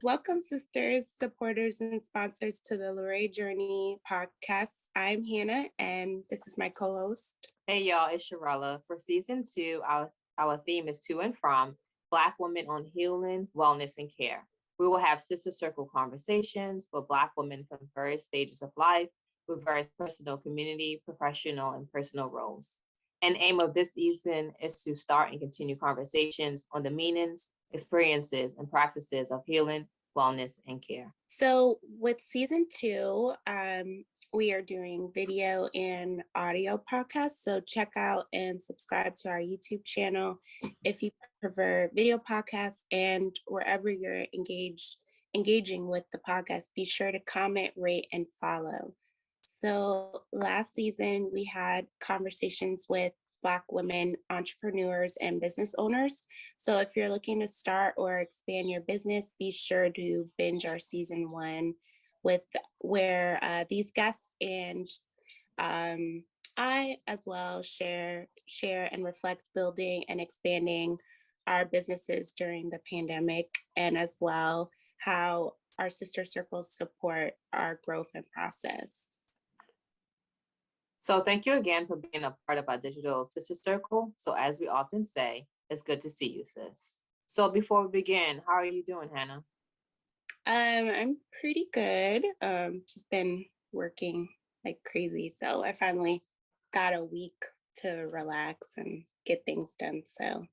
Welcome, sisters, supporters, and sponsors to the Lirae Journey podcast. I'm Hannah, and this is my co-host. Hey y'all, it's Sherella. For season 2, our theme is to and from Black women on healing, wellness, and care. We will have sister circle conversations with Black women from various stages of life with various personal, community, professional, and personal roles. And aim of this season is to start and continue conversations on the meanings, experiences, and practices of healing, wellness, and care. So, with season 2, we are doing video and audio podcasts. So, check out and subscribe to our YouTube channel if you prefer video podcasts, and wherever you're engaging with the podcast, be sure to comment, rate, and follow. So, last season we had conversations with Black women entrepreneurs and business owners. So if you're looking to start or expand your business, be sure to binge our season 1 with where these guests and I as well share and reflect building and expanding our businesses during the pandemic, and as well how our sister circles support our growth and process. So thank you again for being a part of our digital sister circle. So as we often say, it's good to see you, sis. So before we begin, how are you doing, Hannah? I'm pretty good. Just been working like crazy. So I finally got a week to relax and get things done. So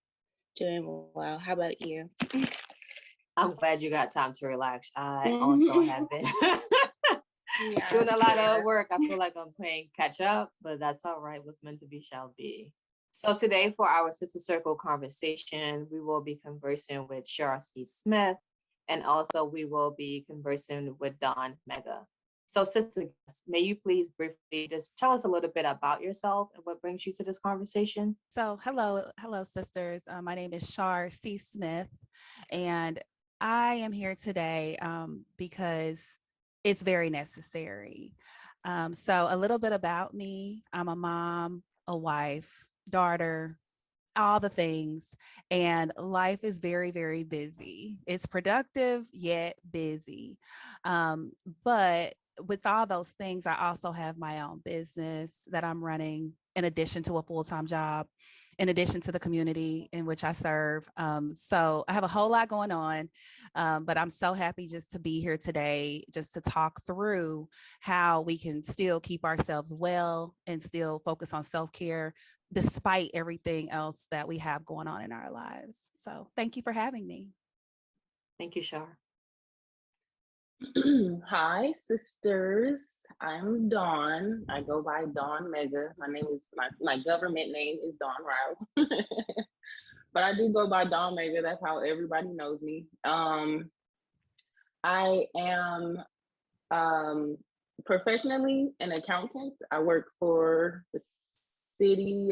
doing well. How about you? I'm glad you got time to relax. I also have been doing a lot of work. I feel like I'm playing catch up, but that's all right. What's meant to be shall be. So today for our Sister Circle conversation, we will be conversing with Shar C. Smith, and also we will be conversing with Dawn Mega. So sister, may you please briefly just tell us a little bit about yourself and what brings you to this conversation? So hello, sisters. My name is Shar C. Smith, and I am here today because it's very necessary. So a little bit about me. I'm a mom, a wife, daughter, all the things. And life is very, very busy. It's productive, yet busy. But with all those things, I also have my own business that I'm running in addition to a full-time job, in addition to the community in which I serve. So I have a whole lot going on, but I'm so happy just to be here today, just to talk through how we can still keep ourselves well and still focus on self-care despite everything else that we have going on in our lives. So thank you for having me. Thank you, Shar. Hi, sisters. I'm Dawn. I go by Dawn Mega. My government name is Dawn Riles. But I do go by Dawn Mega. That's how everybody knows me. I am professionally an accountant. I work for the city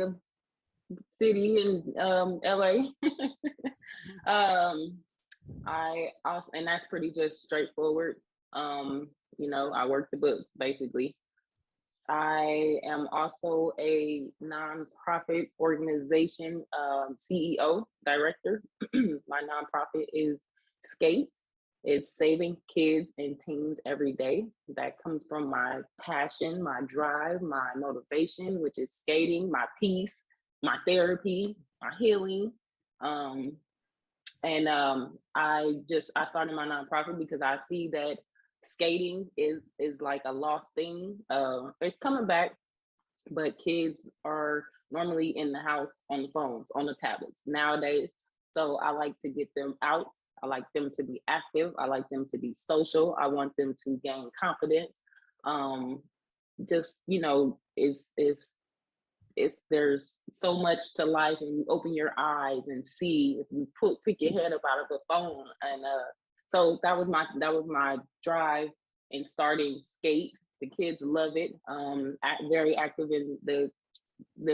in LA. I also, and that's pretty just straightforward. I work the books basically. I am also a nonprofit organization CEO, director. My nonprofit is SCATE. It's saving kids and teens every day. That comes from my passion, my drive, my motivation, which is skating, my peace, my therapy, my healing. I started my nonprofit because I see that skating is like a lost thing. It's coming back, but kids are normally in the house on the phones, on the tablets nowadays. So I like to get them out. I like them to be active. I like them to be social. I want them to gain confidence. Just it's there's so much to life, and you open your eyes and see if you pick your head up out of the phone. And so that was my drive in starting skate. The kids love it. Very active in the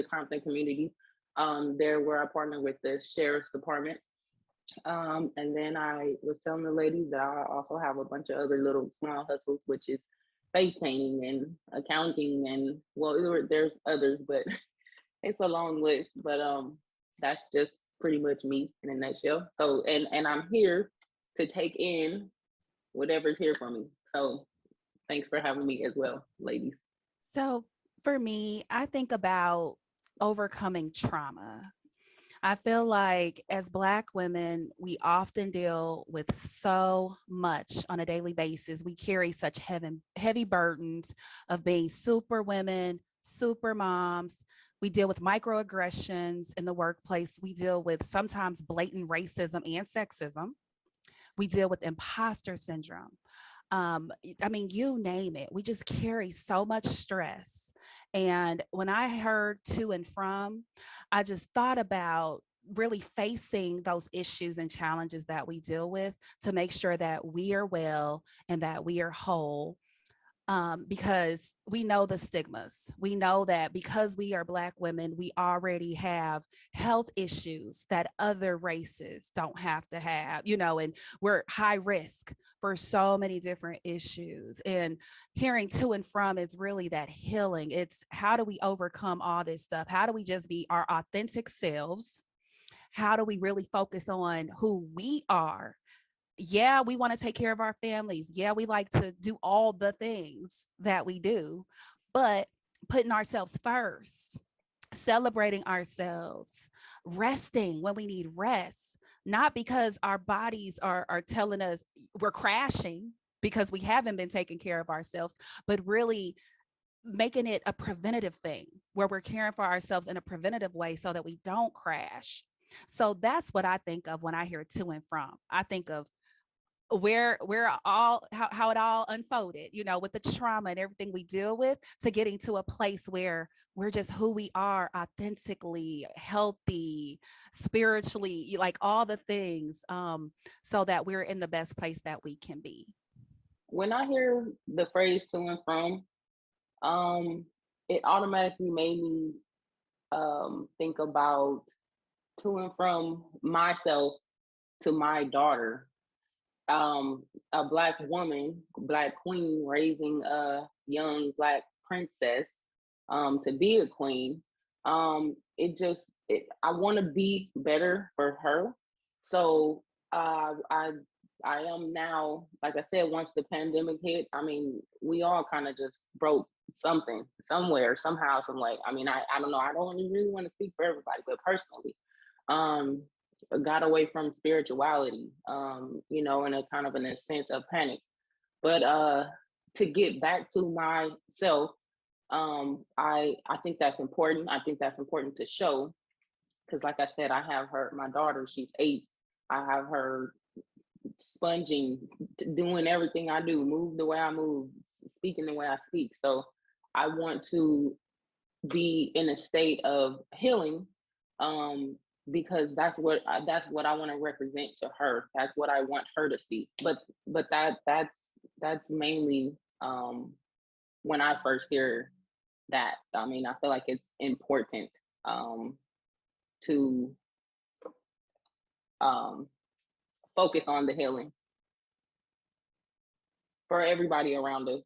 content community. There where I partner with the sheriff's department. And then I was telling the ladies that I also have a bunch of other little small hustles, which is face painting and accounting, and there's others, but it's a long list. But that's just pretty much me in a nutshell. So and I'm here to take in whatever's here for me. So thanks for having me as well, ladies. So for me, I think about overcoming trauma. I feel like as Black women, we often deal with so much on a daily basis. We carry such heavy burdens of being super women, super moms. We deal with microaggressions in the workplace. We deal with sometimes blatant racism and sexism. We deal with imposter syndrome. I mean, you name it. We just carry so much stress. And when I heard to and from, I just thought about really facing those issues and challenges that we deal with to make sure that we are well and that we are whole, because we know the stigmas. We know that because we are Black women, we already have health issues that other races don't have to have, and we're high risk for so many different issues. And hearing to and from is really that healing. It's how do we overcome all this stuff? How do we just be our authentic selves? How do we really focus on who we are? Yeah, we want to take care of our families. Yeah, we like to do all the things that we do, but putting ourselves first, celebrating ourselves, resting when we need rest, not because our bodies are telling us we're crashing because we haven't been taking care of ourselves, but really making it a preventative thing where we're caring for ourselves in a preventative way so that we don't crash. So that's what I think of when I hear to and from. I think of where all how it all unfolded, with the trauma and everything we deal with, to getting to a place where we're just who we are, authentically healthy, spiritually, like all the things, so that we're in the best place that we can be. When I hear the phrase to and from, it automatically made me think about to and from myself to my daughter. A Black woman, Black queen, raising a young Black princess to be a queen. I want to be better for her. So I am now, like I said, once the pandemic hit, I mean, we all kind of just broke something somewhere, somehow, some way. I mean, I don't know. I don't really want to speak for everybody, but personally, um, got away from spirituality, in a kind of in a sense of panic. But to get back to myself, I think that's important. I think that's important to show, because like I said, I have my daughter, she's 8. I have her sponging, doing everything I do, move the way I move, speaking the way I speak. So I want to be in a state of healing, because that's what I want to represent to her. That's what I want her to see. But that's mainly when I first hear that. I mean, I feel like it's important to focus on the healing for everybody around us,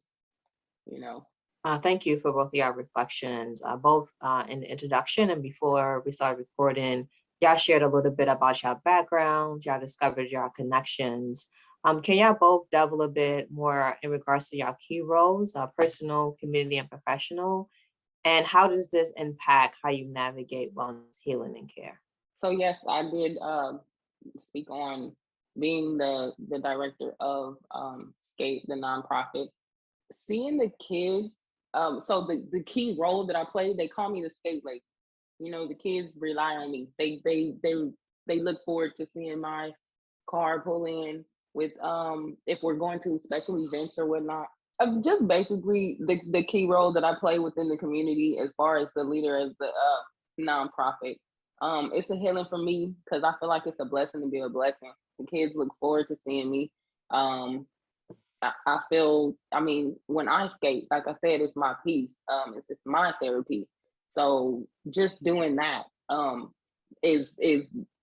Thank you for both of your reflections, both in the introduction and before we started recording. Y'all shared a little bit about your background, y'all discovered your connections. Can y'all both delve a little bit more in regards to your key roles, personal, community, and professional? And how does this impact how you navigate wellness, healing, and care? So yes, I did speak on being the director of Skate, the nonprofit. Seeing the kids, so the key role that I play, they call me the skate lady. The kids rely on me. They look forward to seeing my car pull in with if we're going to special events or whatnot. Just basically the key role that I play within the community as far as the leader of the nonprofit. It's a healing for me because I feel like it's a blessing to be a blessing. The kids look forward to seeing me. I feel, I mean, when I skate, like I said, it's my peace. It's my therapy. So just doing that is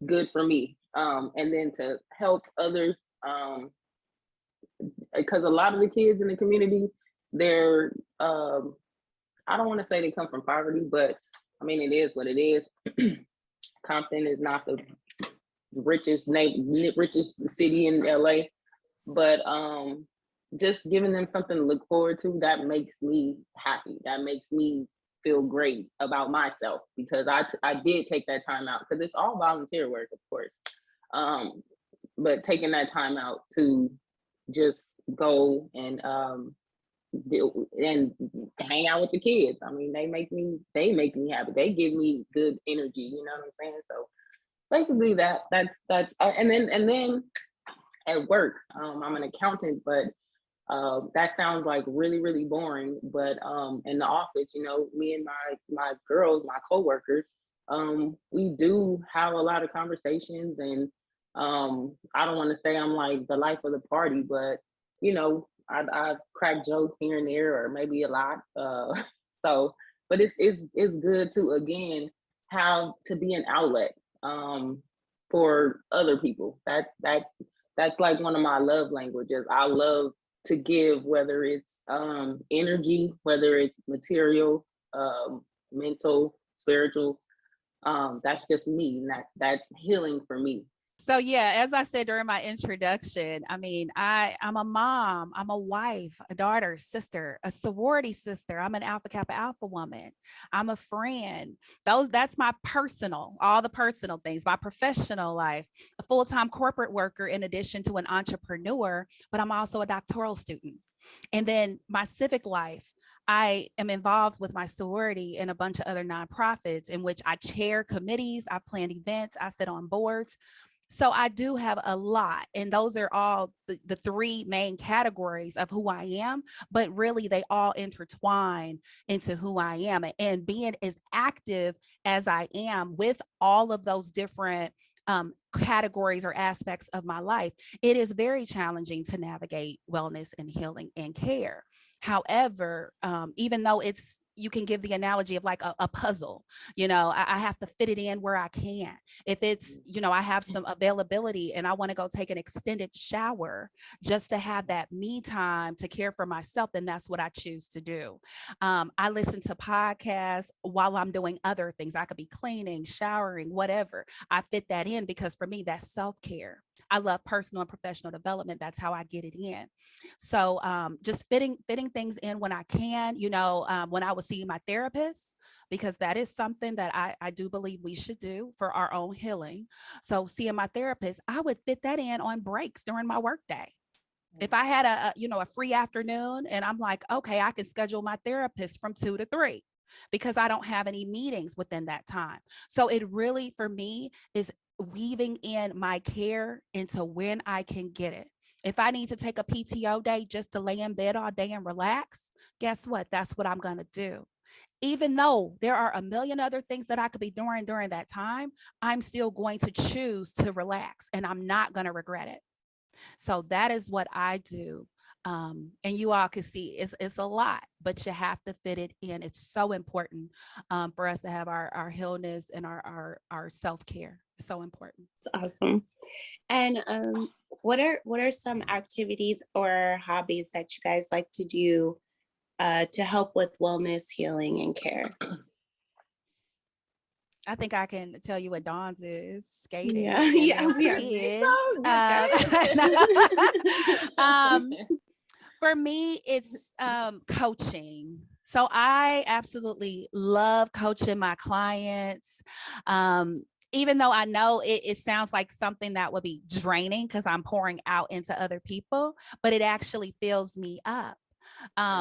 good for me. And then to help others, because a lot of the kids in the community, they're I don't want to say they come from poverty, but I mean it is what it is. Compton is not the richest city in LA. but just giving them something to look forward to, that makes me happy. That makes me feel great about myself, because I did take that time out, because it's all volunteer work, of course. But taking that time out to just go and hang out with the kids. I mean, they make me happy. They give me good energy. You know what I'm saying? So basically, that's and then at work, I'm an accountant, but that sounds like really, really boring. But in the office, you know, me and my girls, my coworkers, we do have a lot of conversations, and I don't want to say I'm like the life of the party, but you know, I crack jokes here and there, or maybe a lot. So, but it's good to again have to be an outlet for other people. That's like one of my love languages. I love to give, whether it's energy, whether it's material, mental, spiritual. That's just me, and that's healing for me. So yeah, as I said during my introduction, I mean, I'm a mom, I'm a wife, a daughter, sister, a sorority sister. I'm an Alpha Kappa Alpha woman. I'm a friend. That's my personal, all the personal things, my professional life, a full-time corporate worker in addition to an entrepreneur, but I'm also a doctoral student. And then my civic life, I am involved with my sorority and a bunch of other nonprofits in which I chair committees, I plan events, I sit on boards. So I do have a lot, and those are all the three main categories of who I am, but really they all intertwine into who I am. And being as active as I am with all of those different categories or aspects of my life, it is very challenging to navigate wellness and healing and care. However, even though you can give the analogy of like a puzzle, you know, I have to fit it in where I can. If it's, you know, I have some availability and I want to go take an extended shower just to have that me time to care for myself, then that's what I choose to do. I listen to podcasts while I'm doing other things. I could be cleaning, showering, whatever. I fit that in because for me, that's self-care. I love personal and professional development. That's how I get it in. So just fitting things in when I can, you know, when I was seeing my therapist, because that is something that I do believe we should do for our own healing. So seeing my therapist, I would fit that in on breaks during my workday. If I had a free afternoon and I'm like, okay, I can schedule my therapist from 2 to 3 because I don't have any meetings within that time. So it really, for me, is weaving in my care into when I can get it. If I need to take a PTO day just to lay in bed all day and relax, guess what? That's what I'm going to do. Even though there are a million other things that I could be doing during that time, I'm still going to choose to relax and I'm not going to regret it. So that is what I do. And you all can see it's a lot, but you have to fit it in. It's so important for us to have our healness and our self-care. It's so important. It's awesome. And what are some activities or hobbies that you guys like to do to help with wellness, healing, and care? I think I can tell you what Dawn's is: skating. Yeah, we are. For me, it's coaching. So I absolutely love coaching my clients. Even though I know it sounds like something that would be draining because I'm pouring out into other people, but it actually fills me up.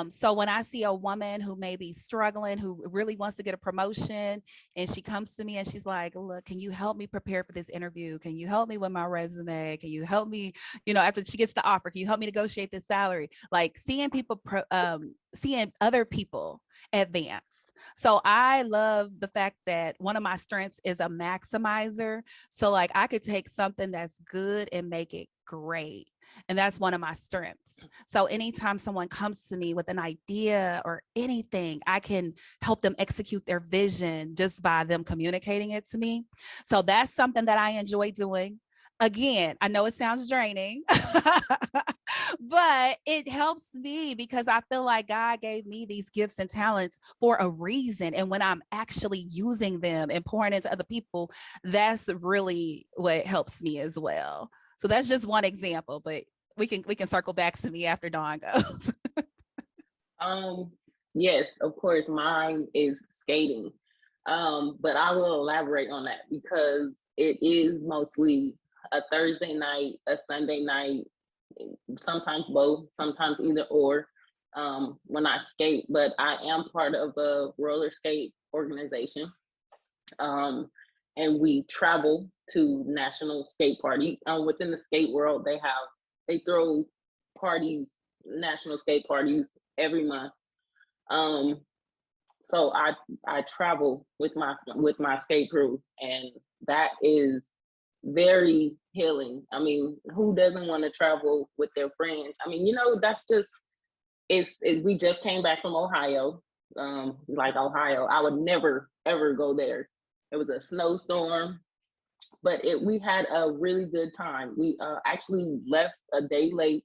So when I see a woman who may be struggling, who really wants to get a promotion, and she comes to me and she's like, look, can you help me prepare for this interview? Can you help me with my resume? Can you help me, after she gets the offer, can you help me negotiate this salary? Like seeing other people advance. So I love the fact that one of my strengths is a maximizer. So like I could take something that's good and make it great. And that's one of my strengths. So anytime someone comes to me with an idea or anything, I can help them execute their vision just by them communicating it to me. So that's something that I enjoy doing. Again, I know it sounds draining, but it helps me because I feel like God gave me these gifts and talents for a reason. And when I'm actually using them and pouring into other people, that's really what helps me as well. So that's just one example, but we can circle back to me after Dawn goes. Yes, of course, mine is skating. But I will elaborate on that because it is mostly a Thursday night, a Sunday night, sometimes both, sometimes either or, when I skate. But I am part of a roller skate organization. And we travel to national skate parties. Within the skate world, they throw parties, national skate parties every month. So I travel with my skate crew, and that is very healing. I mean, who doesn't want to travel with their friends? I mean, that's just we just came back from Ohio. Like Ohio, I would never ever go there. It was a snowstorm, but we had a really good time. We actually left a day late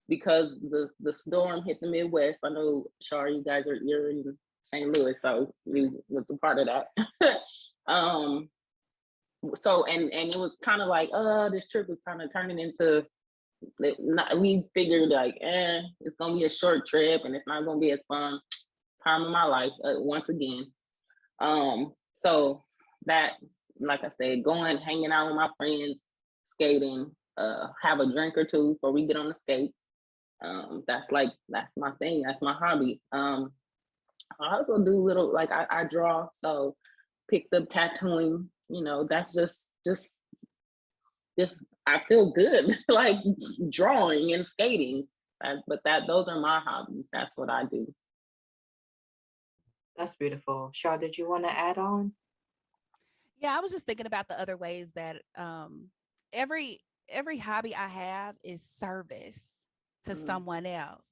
because the storm hit the Midwest. I know, Shar, you're in St. Louis, so we was a part of that. So and it was kind of like, this trip was kind of turning into, we figured like, it's gonna be a short trip and it's not gonna be as fun. Time of my life, once again. So that, like I said, going, hanging out with my friends, skating, have a drink or two before we get on the skate. That's my thing. That's my hobby. I also do little, like I draw, so picked up tattooing. That's just I feel good like drawing and skating. But those are my hobbies. That's what I do. That's beautiful. Shar, did you want to add on? Yeah, I was just thinking about the other ways that every hobby I have is service to someone else.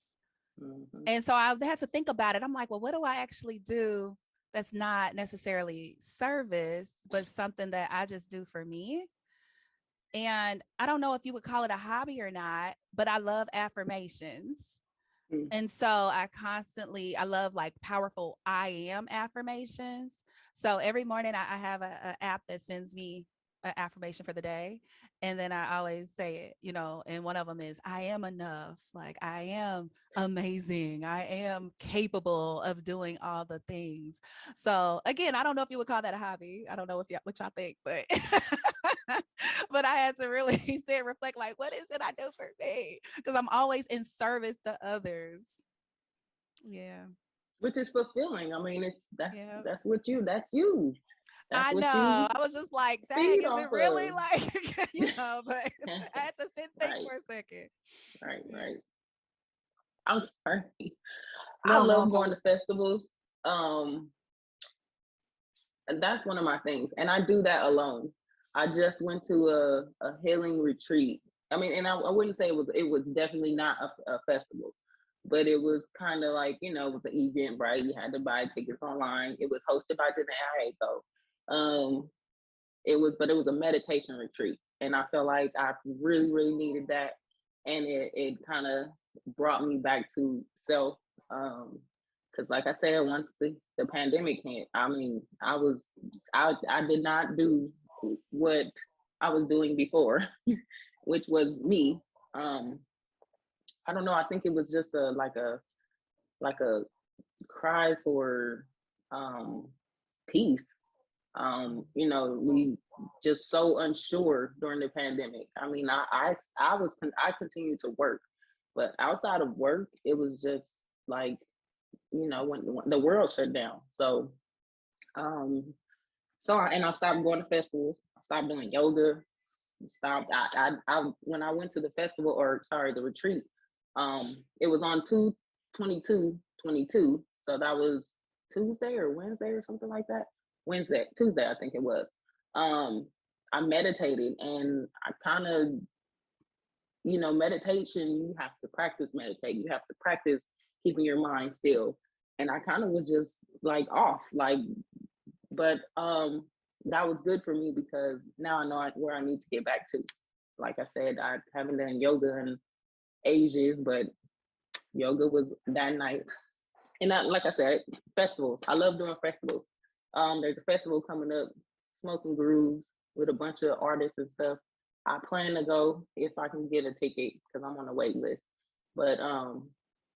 Mm-hmm. And so I had to think about it. I'm like, well, what do I actually do that's not necessarily service, but something that I just do for me? And I don't know if you would call it a hobby or not, but I love affirmations. Mm-hmm. And so I love like powerful I am affirmations. So every morning I have an app that sends me an affirmation for the day. And then I always say it, and one of them is, I am enough. Like, I am amazing. I am capable of doing all the things. So again, I don't know if you would call that a hobby. I don't know what y'all think, but but I had to really reflect, like, what is it I do for me? Because I'm always in service to others. Yeah. Which is fulfilling. I mean, that's you. That's I know. I was just like, dang, is it really like, but I had to sit and think for a second. Right. I'm sorry. I love going to festivals. And that's one of my things. And I do that alone. I just went to a healing retreat. I mean, and I wouldn't say it was definitely not a festival, but it was kind of like, it was an event, right? You had to buy tickets online. It was hosted by Janae, though. It was a meditation retreat, and I felt like I really, really needed that, and it kind of brought me back to self. Because, like I said, once the pandemic hit, I mean, I did not do what I was doing before, which was me. I don't know. I think it was just a cry for peace. We just so unsure during the pandemic. I mean, I continued to work, but outside of work, it was just like, when the world shut down. So, I stopped going to festivals. I stopped doing yoga. When I went to the festival, the retreat, it was on 2/22/22. So that was Tuesday or Wednesday or something like that. Tuesday, I think it was. I meditated, and I kind of, meditation, you have to practice meditating. You have to practice keeping your mind still. And I kind of was just like off, but that was good for me because now I know where I need to get back to. Like I said, I haven't done yoga in ages, but yoga was that night. And like I said, festivals. I love doing festivals. There's a festival coming up, Smoking Grooves, with a bunch of artists and stuff. I plan to go if I can get a ticket because I'm on the wait list. But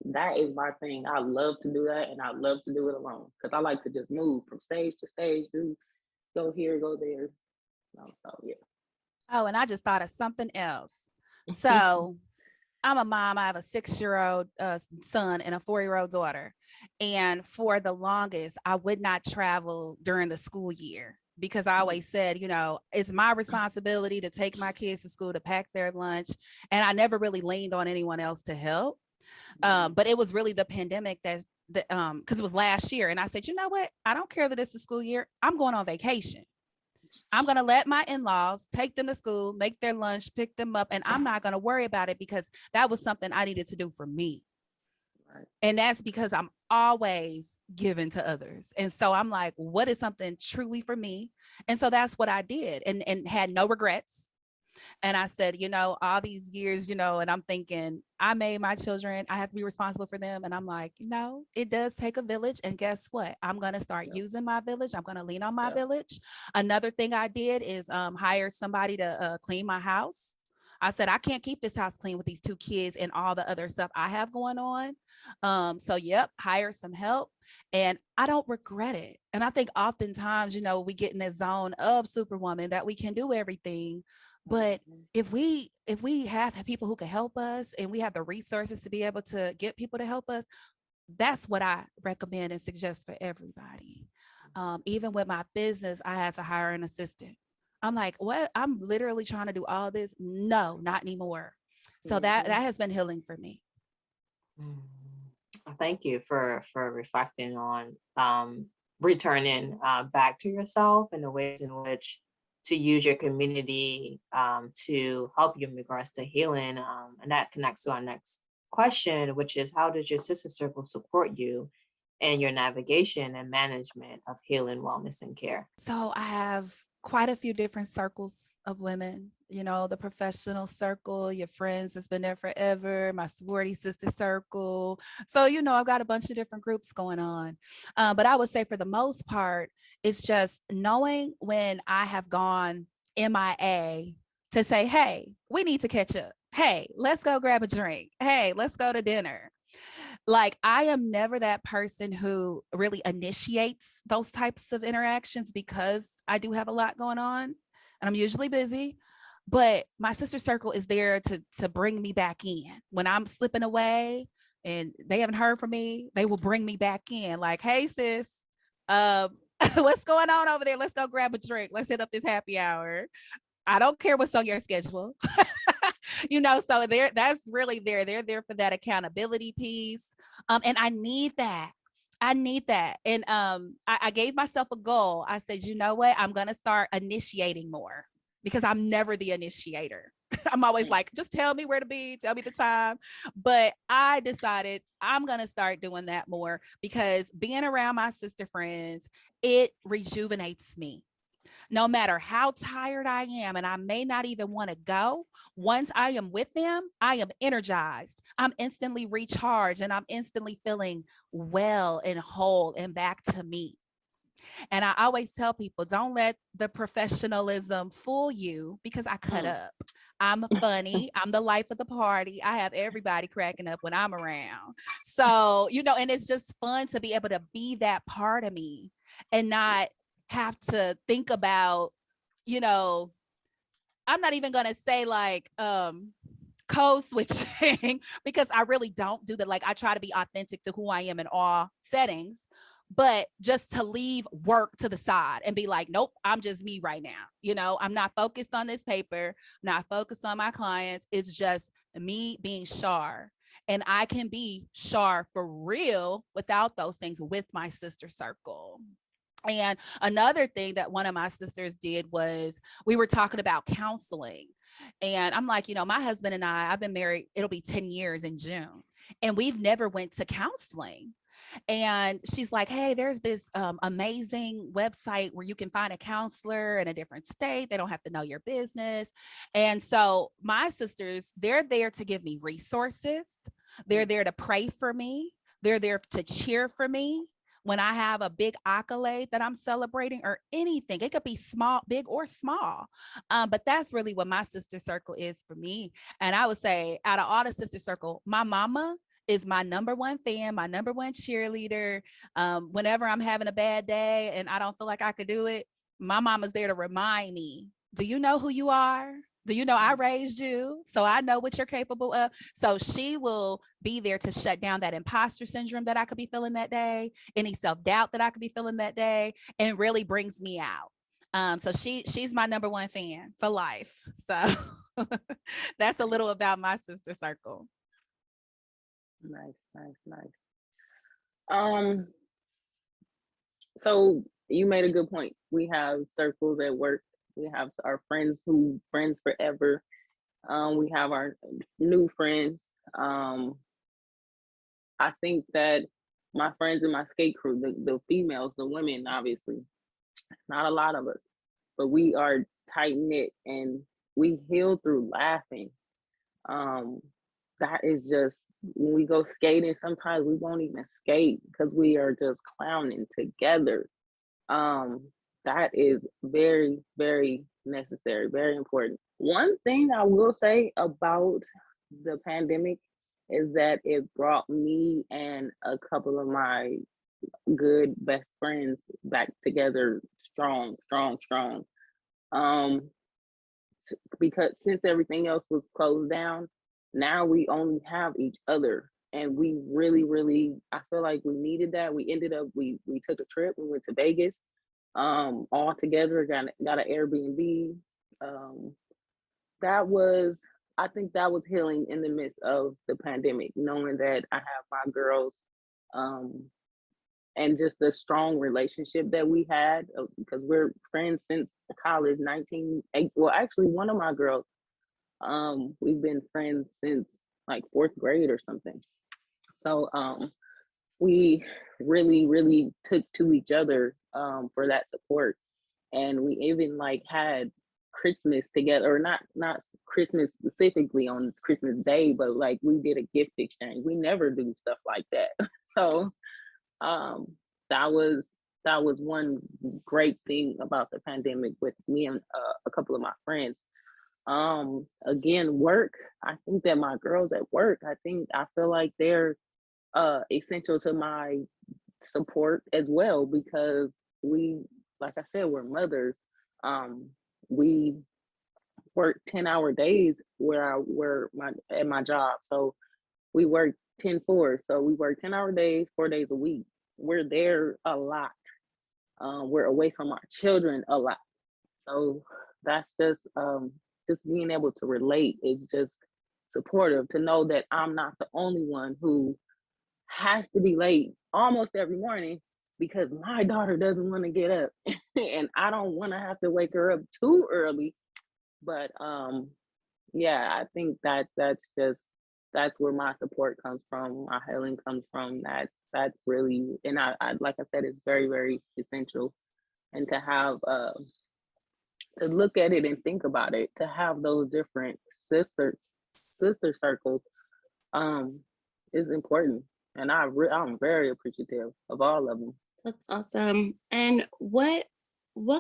that is my thing. I love to do that, and I love to do it alone because I like to just move from stage to stage, go here, go there. So yeah. Oh, and I just thought of something else. So I'm a mom. I have a 6-year-old son and a 4-year-old daughter. And for the longest, I would not travel during the school year because I always said, it's my responsibility to take my kids to school, to pack their lunch. And I never really leaned on anyone else to help. But it was really the pandemic because it was last year. And I said, you know what? I don't care that it's the school year. I'm going on vacation. I'm going to let my in-laws take them to school, make their lunch, pick them up, and I'm not going to worry about it because that was something I needed to do for me. Right. And that's because I'm always giving to others. And so I'm like, what is something truly for me? And so that's what I did and had no regrets. And I said, all these years, and I'm thinking, I made my children, I have to be responsible for them. And I'm like, it does take a village. And guess what? I'm going to start using my village. I'm going to lean on my village. Another thing I did is hire somebody to clean my house. I said, I can't keep this house clean with these 2 kids and all the other stuff I have going on. So hire some help. And I don't regret it. And I think oftentimes, we get in that zone of Superwoman that we can do everything. But if we have people who can help us and we have the resources to be able to get people to help us, that's what I recommend and suggest for everybody. Even with my business, I had to hire an assistant. I'm like, what? I'm literally trying to do all this. No, not anymore. So that has been healing for me. Thank you for reflecting on returning back to yourself and the ways in which to use your community to help you in regards to healing. And that connects to our next question, which is, how does your sister circle support you in your navigation and management of healing, wellness, and care? So I have quite a few different circles of women, the professional circle, your friends that's been there forever, my sorority sister circle. So, I've got a bunch of different groups going on. But I would say for the most part, it's just knowing when I have gone MIA to say, hey, we need to catch up. Hey, let's go grab a drink. Hey, let's go to dinner. Like, I am never that person who really initiates those types of interactions because I do have a lot going on and I'm usually busy, but my sister circle is there to bring me back in. When I'm slipping away and they haven't heard from me, they will bring me back in like, hey sis, what's going on over there? Let's go grab a drink. Let's hit up this happy hour. I don't care what's on your schedule. So that's really there. They're there for that accountability piece. And I need that. And I gave myself a goal. I said, you know what? I'm going to start initiating more because I'm never the initiator. I'm always like, just tell me where to be, tell me the time. But I decided I'm going to start doing that more because being around my sister friends, it rejuvenates me. No matter how tired I am, and I may not even want to go, once I am with them, I am energized. I'm instantly recharged and I'm instantly feeling well and whole and back to me. And I always tell people, don't let the professionalism fool you because I cut up. I'm funny. I'm the life of the party. I have everybody cracking up when I'm around. So, and it's just fun to be able to be that part of me and not have to think about, I'm not even going to say like code switching because I really don't do that. Like, I try to be authentic to who I am in all settings, but just to leave work to the side and be like, nope, I'm just me right now. I'm not focused on this paper, not focused on my clients. It's just me being Shar. And I can be Shar for real without those things with my sister circle. And another thing that one of my sisters did was we were talking about counseling. And I'm like, my husband and I've been married, it'll be 10 years in June. And we've never went to counseling. And she's like, hey, there's this amazing website where you can find a counselor in a different state. They don't have to know your business. And so my sisters, they're there to give me resources. They're there to pray for me. They're there to cheer for me. when I have a big accolade that I'm celebrating or anything. It could be small, big or small. But that's really what my sister circle is for me. And I would say out of all the sister circle, my mama is my number one fan, my number one cheerleader. Whenever I'm having a bad day and I don't feel like I could do it, my mama's there to remind me, do you know who you are? Do you know I raised you? So I know what you're capable of. So she will be there to shut down that imposter syndrome that I could be feeling that day, any self-doubt that I could be feeling that day, and really brings me out. So she's my number one fan for life. So that's a little about my sister circle. Nice. So you made a good point. We have circles at work. We have our friends forever. We have our new friends. I think that my friends in my skate crew, the females, the women, obviously, not a lot of us, but we are tight knit and we heal through laughing. That is just, when we go skating, sometimes we won't even skate because we are just clowning together. That is very, very necessary, very important. One thing I will say about the pandemic is that it brought me and a couple of my good best friends back together strong. Because since everything else was closed down, now we only have each other. And we really, I feel like we needed that. We took a trip, we went to Vegas, all together, got an Airbnb. I think that was healing in the midst of the pandemic, knowing that I have my girls, and just the strong relationship that we had, because we're friends since college, well, actually one of my girls, we've been friends since like 4th grade or something. So we really took to each other for that support. And we even like had Christmas together, or not Christmas specifically on Christmas Day, but like we did a gift exchange. We never do stuff like that. So that was one great thing about the pandemic with me and a couple of my friends. Again, work. I think that my girls at work, I feel like they're essential to my support as well, because we, like I said, we're mothers. We work 10-hour days at my job. So we work 10-4. So we work 10-hour days, 4 days a week. We're there a lot. We're away from our children a lot. So that's just being able to relate is just supportive, to know that I'm not the only one who has to be late almost every morning because my daughter doesn't want to get up and I don't want to have to wake her up too early. But yeah, I think that's where my support comes from, my healing comes from. That's really, and I like I said, it's very, very essential. And to have to look at it and think about it, to have those different sister circles is important. And I'm very appreciative of all of them. That's awesome. And what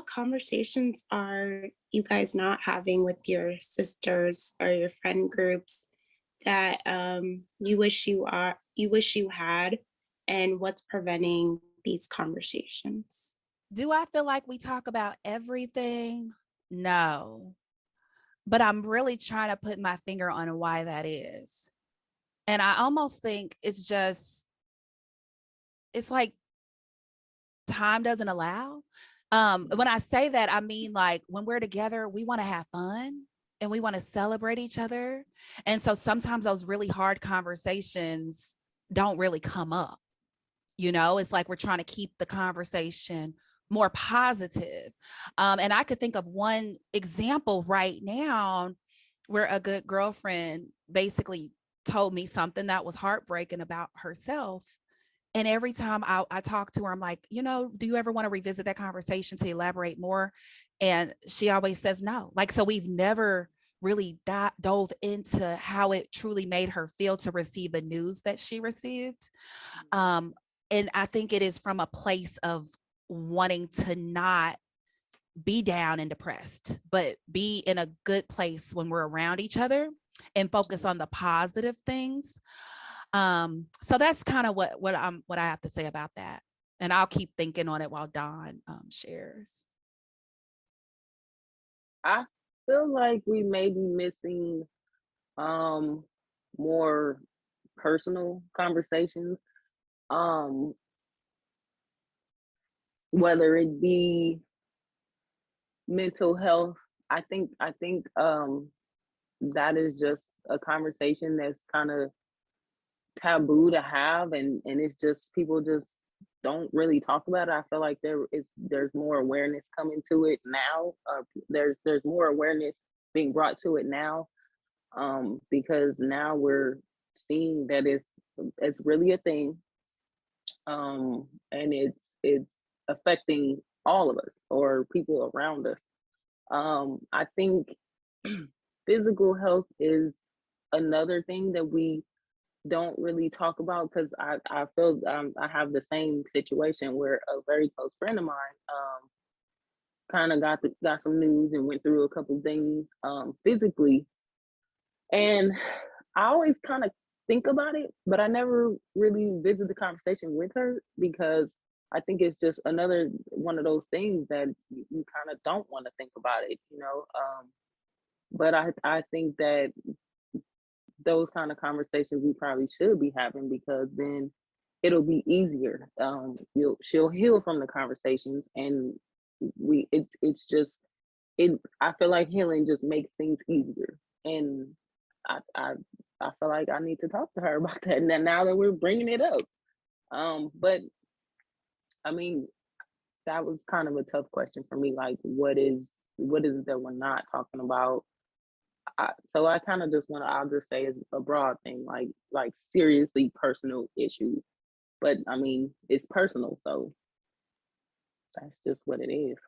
conversations are you guys not having with your sisters or your friend groups that you wish you had, and what's preventing these conversations? Do I feel like we talk about everything? No. But I'm really trying to put my finger on why that is. And I almost think it's like time doesn't allow. When I say that, I mean, like, when we're together, we want to have fun and we want to celebrate each other. And so sometimes those really hard conversations don't really come up. You know, it's like we're trying to keep the conversation more positive. And I could think of one example right now where a good girlfriend basically told me something that was heartbreaking about herself. And every time I talk to her, I'm like, you know, do you ever want to revisit that conversation to elaborate more? And she always says no. Like, so we've never really dove into how it truly made her feel to receive the news that she received. And I think it is from a place of wanting to not be down and depressed, but be in a good place when we're around each other and focus on the positive things. So that's kind of what I have to say about that. And I'll keep thinking on it while Dawn shares. I feel like we may be missing more personal conversations, whether it be mental health. I think that is just a conversation that's kind of taboo to have, and it's just people just don't really talk about it. I feel like there's more awareness coming to it now. There's more awareness being brought to it now, because now we're seeing that it's really a thing, and it's affecting all of us or people around us. I think physical health is another thing that we don't really talk about, because I feel I have the same situation where a very close friend of mine kind of got some news and went through a couple things physically, and I always kind of think about it, but I never really visit the conversation with her, because I think it's just another one of those things that you kind of don't want to think about it, you know. But I think that those kind of conversations we probably should be having, because then it'll be easier. She'll heal from the conversations, and it's just I feel like healing just makes things easier, and I feel like I need to talk to her about that now that we're bringing it up. But I mean, that was kind of a tough question for me. Like, what is it that we're not talking about? So I kind of just I'll just say it's a broad thing, like seriously personal issues. But I mean, it's personal, so that's just what it is.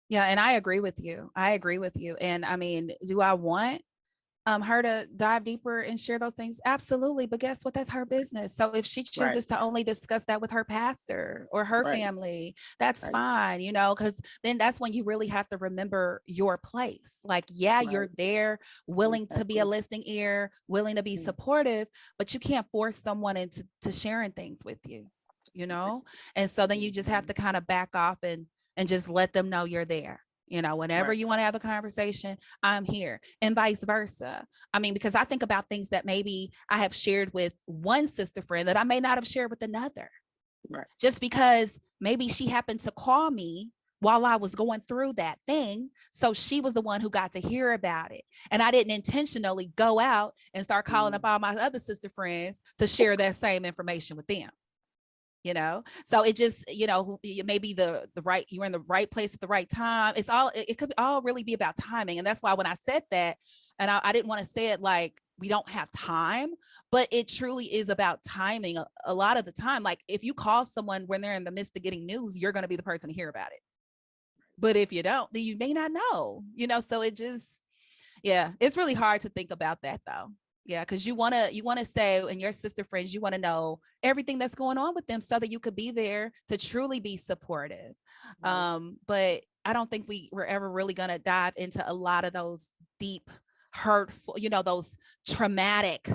Yeah, and I agree with you. And I mean, do I want her to dive deeper and share those things? Absolutely. But guess what? That's her business. So if she chooses to only discuss that with her pastor or her family, that's fine, you know, because then that's when you really have to remember your place. Like, you're there, willing to be a listening ear, willing to be supportive, but you can't force someone into sharing things with you, you know? And so then you just have to kind of back off and just let them know you're there. You know, whenever you want to have a conversation, I'm here, and vice versa. I mean, because I think about things that maybe I have shared with one sister friend that I may not have shared with another. Right. Just because maybe she happened to call me while I was going through that thing. So she was the one who got to hear about it. And I didn't intentionally go out and start calling up all my other sister friends to share that same information with them. You know, so it just, you know, maybe the right, you're in the right place at the right time. It could all really be about timing. And that's why when I said that, and I didn't want to say it like we don't have time, but it truly is about timing a lot of the time. Like if you call someone when they're in the midst of getting news, you're going to be the person to hear about it. But if you don't, then you may not know, you know, so it just, it's really hard to think about that though. Yeah, because you want to say, and your sister friends, you want to know everything that's going on with them so that you could be there to truly be supportive. But I don't think we're ever really going to dive into a lot of those deep, hurtful, you know, those traumatic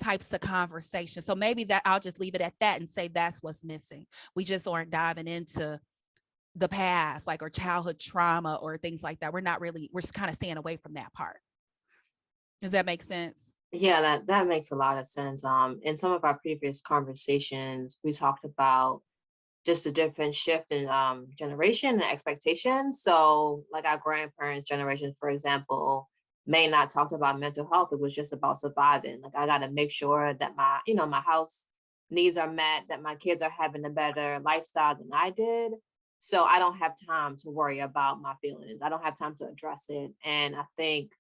types of conversations. So maybe that I'll just leave it at that and say that's what's missing. We just aren't diving into the past, like, or childhood trauma or things like that. We're kind of staying away from that part. Does that make sense? Yeah, that makes a lot of sense. In some of our previous conversations, we talked about just a different shift in generation and expectations. So like our grandparents' generation, for example, may not talk about mental health. It was just about surviving. Like I got to make sure that my house needs are met, that my kids are having a better lifestyle than I did. So I don't have time to worry about my feelings. I don't have time to address it. And I think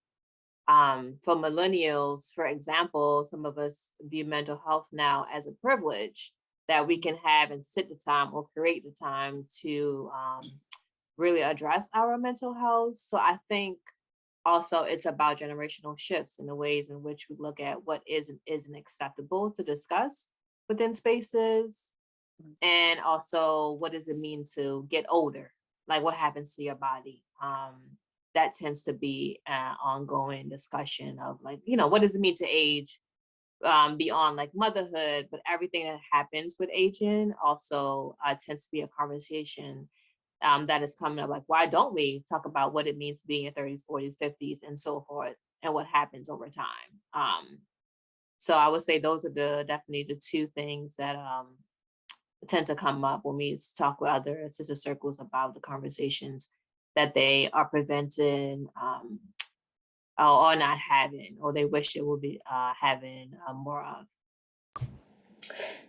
for millennials, for example, some of us view mental health now as a privilege that we can have and sit the time or create the time to really address our mental health. So I think also it's about generational shifts in the ways in which we look at what is and isn't acceptable to discuss within spaces? And also, what does it mean to get older? Like, what happens to your body? That tends to be an ongoing discussion of, like, what does it mean to age beyond like motherhood, but everything that happens with aging also tends to be a conversation that is coming up. Like, why don't we talk about what it means to be in your 30s, 40s, 50s, and so forth, and what happens over time? So I would say those are definitely the two things that tend to come up when we talk with other sister circles about the conversations that they are preventing or not having, or they wish it would be having more of.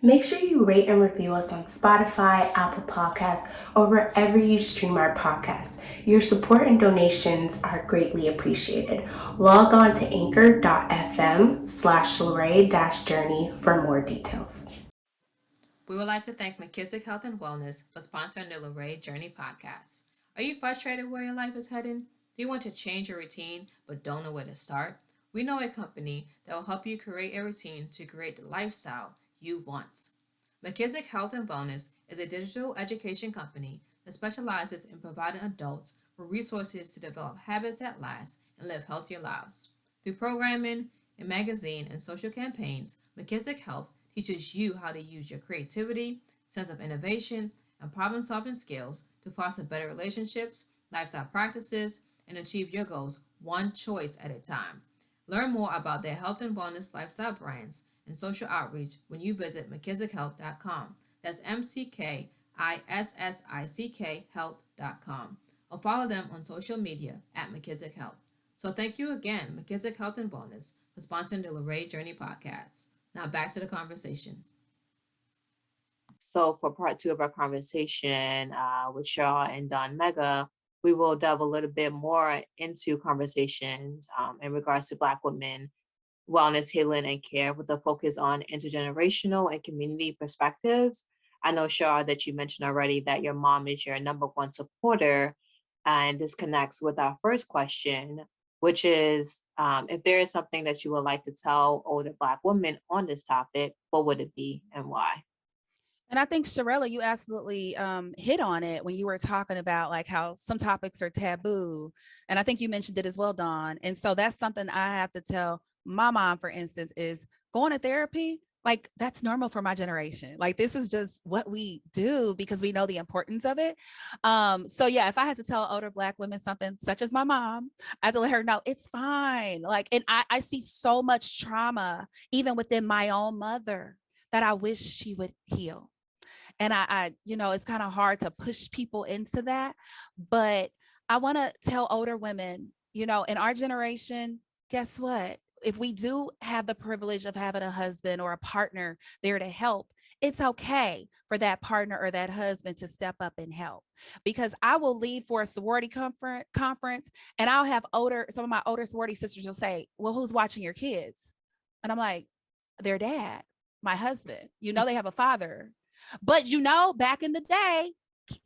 Make sure you rate and review us on Spotify, Apple Podcasts, or wherever you stream our podcast. Your support and donations are greatly appreciated. Log on to anchor.fm/Lirae-journey for more details. We would like to thank McKissick Health and Wellness for sponsoring the Lirae Journey podcast. Are you frustrated where your life is heading? Do you want to change your routine but don't know where to start? We know a company that will help you create a routine to create the lifestyle you want. McKissick Health and Wellness is a digital education company that specializes in providing adults with resources to develop habits that last and live healthier lives. Through programming, a magazine, and social campaigns, McKissick Health teaches you how to use your creativity, sense of innovation, and problem-solving skills to foster better relationships, lifestyle practices, and achieve your goals one choice at a time. Learn more about their health and wellness lifestyle brands and social outreach when you visit mckissickhealth.com. That's McKissick health.com. Or follow them on social media at McKissick Health. So thank you again, McKissick Health and Wellness, for sponsoring the Lirae Journey podcast. Now back to the conversation. So for part 2 of our conversation with Shar and Don Mega, we will delve a little bit more into conversations in regards to Black women, wellness, healing, and care, with a focus on intergenerational and community perspectives. I know, Shar, that you mentioned already that your mom is your number one supporter, and this connects with our first question, which is if there is something that you would like to tell older Black women on this topic, what would it be and why? And I think, Sherella, you absolutely hit on it when you were talking about like how some topics are taboo. And I think you mentioned it as well, Dawn. And so that's something I have to tell my mom, for instance, is going to therapy. Like, that's normal for my generation. Like, this is just what we do because we know the importance of it. So yeah, if I had to tell older Black women something, such as my mom, I had to let her know it's fine. Like, and I see so much trauma even within my own mother that I wish she would heal. And I it's kind of hard to push people into that, but I want to tell older women, in our generation, guess what? If we do have the privilege of having a husband or a partner there to help, it's okay for that partner or that husband to step up and help. Because I will leave for a sorority conference and I'll have some of my older sorority sisters will say, well, who's watching your kids? And I'm like, their dad, my husband, they have a father. But back in the day,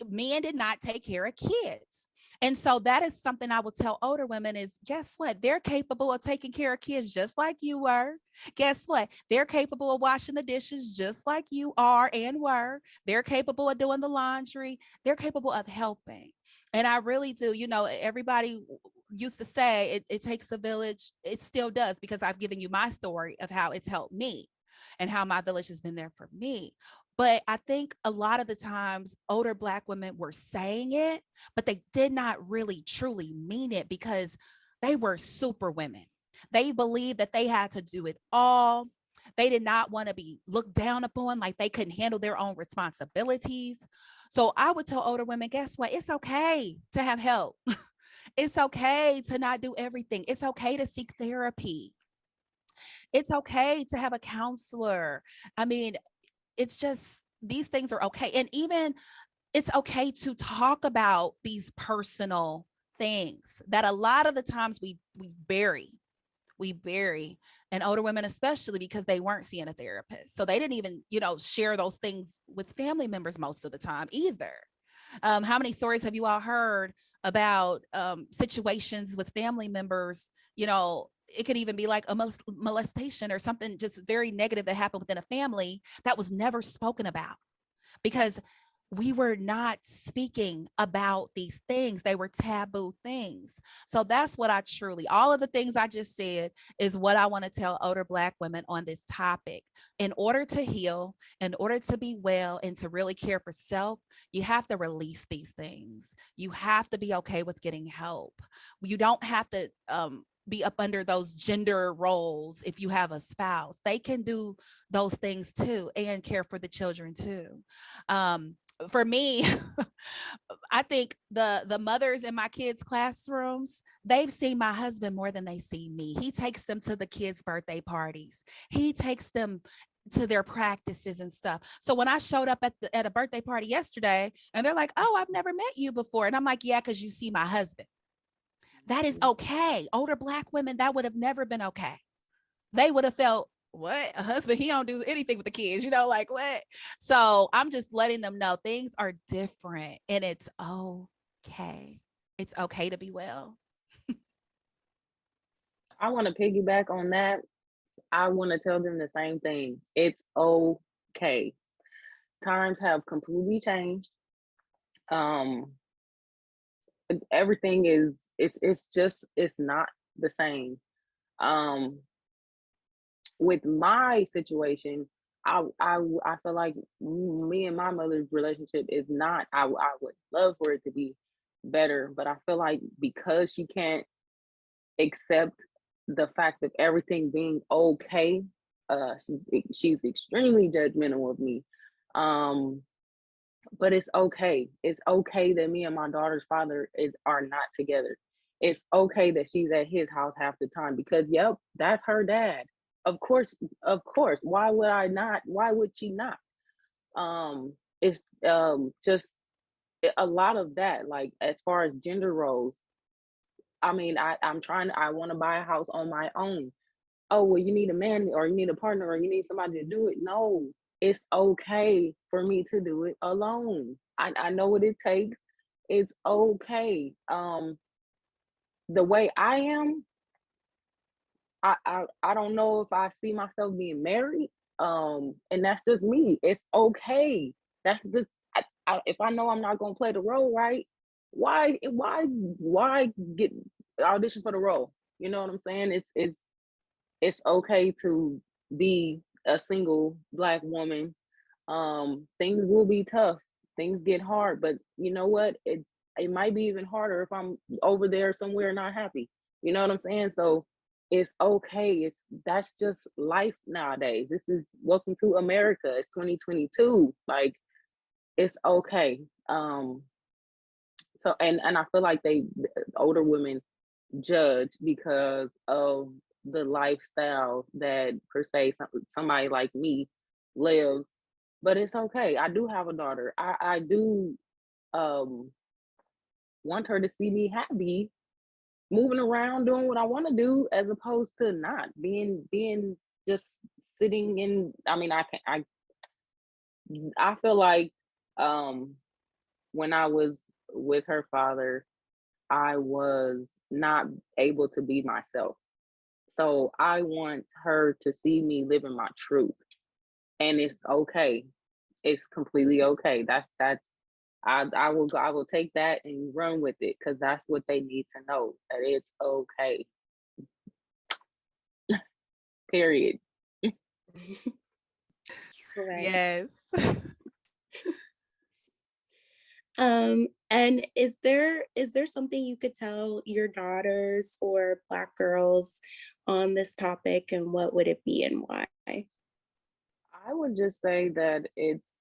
men did not take care of kids. And so that is something I will tell older women is, guess what? They're capable of taking care of kids just like you were. Guess what? They're capable of washing the dishes just like you are and were. They're capable of doing the laundry. They're capable of helping. And I really do. Everybody used to say it takes a village. It still does, because I've given you my story of how it's helped me and how my village has been there for me. But I think a lot of the times older Black women were saying it, but they did not really truly mean it because they were super women. They believed that they had to do it all. They did not want to be looked down upon, like they couldn't handle their own responsibilities. So I would tell older women, guess what? It's okay to have help. It's okay to not do everything. It's okay to seek therapy. It's okay to have a counselor. I mean, it's just, these things are okay. And even it's okay to talk about these personal things that a lot of the times we bury, and older women, especially because they weren't seeing a therapist. So they didn't even, share those things with family members most of the time either. How many stories have you all heard about situations with family members, it could even be like a molestation or something just very negative that happened within a family that was never spoken about, because we were not speaking about these things. They were taboo things. So that's what I truly, all of the things I just said is what I want to tell older Black women on this topic. In order to heal, in order to be well, and to really care for self, you have to release these things. You have to be okay with getting help. You don't have to be up under those gender roles. If you have a spouse, they can do those things too and care for the children too. For me, I think the mothers in my kids' classrooms, they've seen my husband more than they see me. He takes them to the kids' birthday parties. He takes them to their practices and stuff. So when I showed up at a birthday party yesterday, and they're like, "Oh, I've never met you before," and I'm like, "Yeah, because you see my husband." That is okay. Older Black women, that would have never been okay. They would have felt, what, a husband, he don't do anything with the kids, like what? So I'm just letting them know things are different, and it's okay. It's okay to be well. I want to piggyback on that. I want to tell them the same thing. It's okay. Times have completely changed. Everything is, it's not the same. With my situation, I feel like me and my mother's relationship is not, I would love for it to be better, but I feel like because she can't accept the fact of everything being okay, she's extremely judgmental of me. But it's okay. It's okay that me and my daughter's father are not together. It's okay that she's at his house half the time, because yep, that's her dad. Of course, of course. Why would I not? Why would she not? It's just a lot of that. Like, as far as gender roles, I mean, I want to buy a house on my own. Oh, well, you need a man, or you need a partner, or you need somebody to do it. No, it's okay for me to do it alone. I know what it takes. It's okay. The way I am, I don't know if I see myself being married. And that's just me. It's okay. That's just, if I know I'm not gonna play the role right, why get audition for the role? You know what I'm saying? It's okay to be a single Black woman. Things will be tough. Things get hard, but you know what? It might be even harder if I'm over there somewhere not happy. You know what I'm saying? So it's okay. That's just life nowadays. This is, welcome to America. It's 2022. Like, it's okay. So and I feel like older women judge because of the lifestyle that, per se, somebody like me lives. But it's okay. I do have a daughter. I do want her to see me happy, moving around, doing what I want to do, as opposed to not being just sitting in. I mean, I feel like when I was with her father, I was not able to be myself. So I want her to see me living my truth. And it's okay. It's completely okay. I will take that and run with it, because that's what they need to know, that it's okay. Period. Yes. And is there something you could tell your daughters or Black girls on this topic, and what would it be and why? I would just say that it's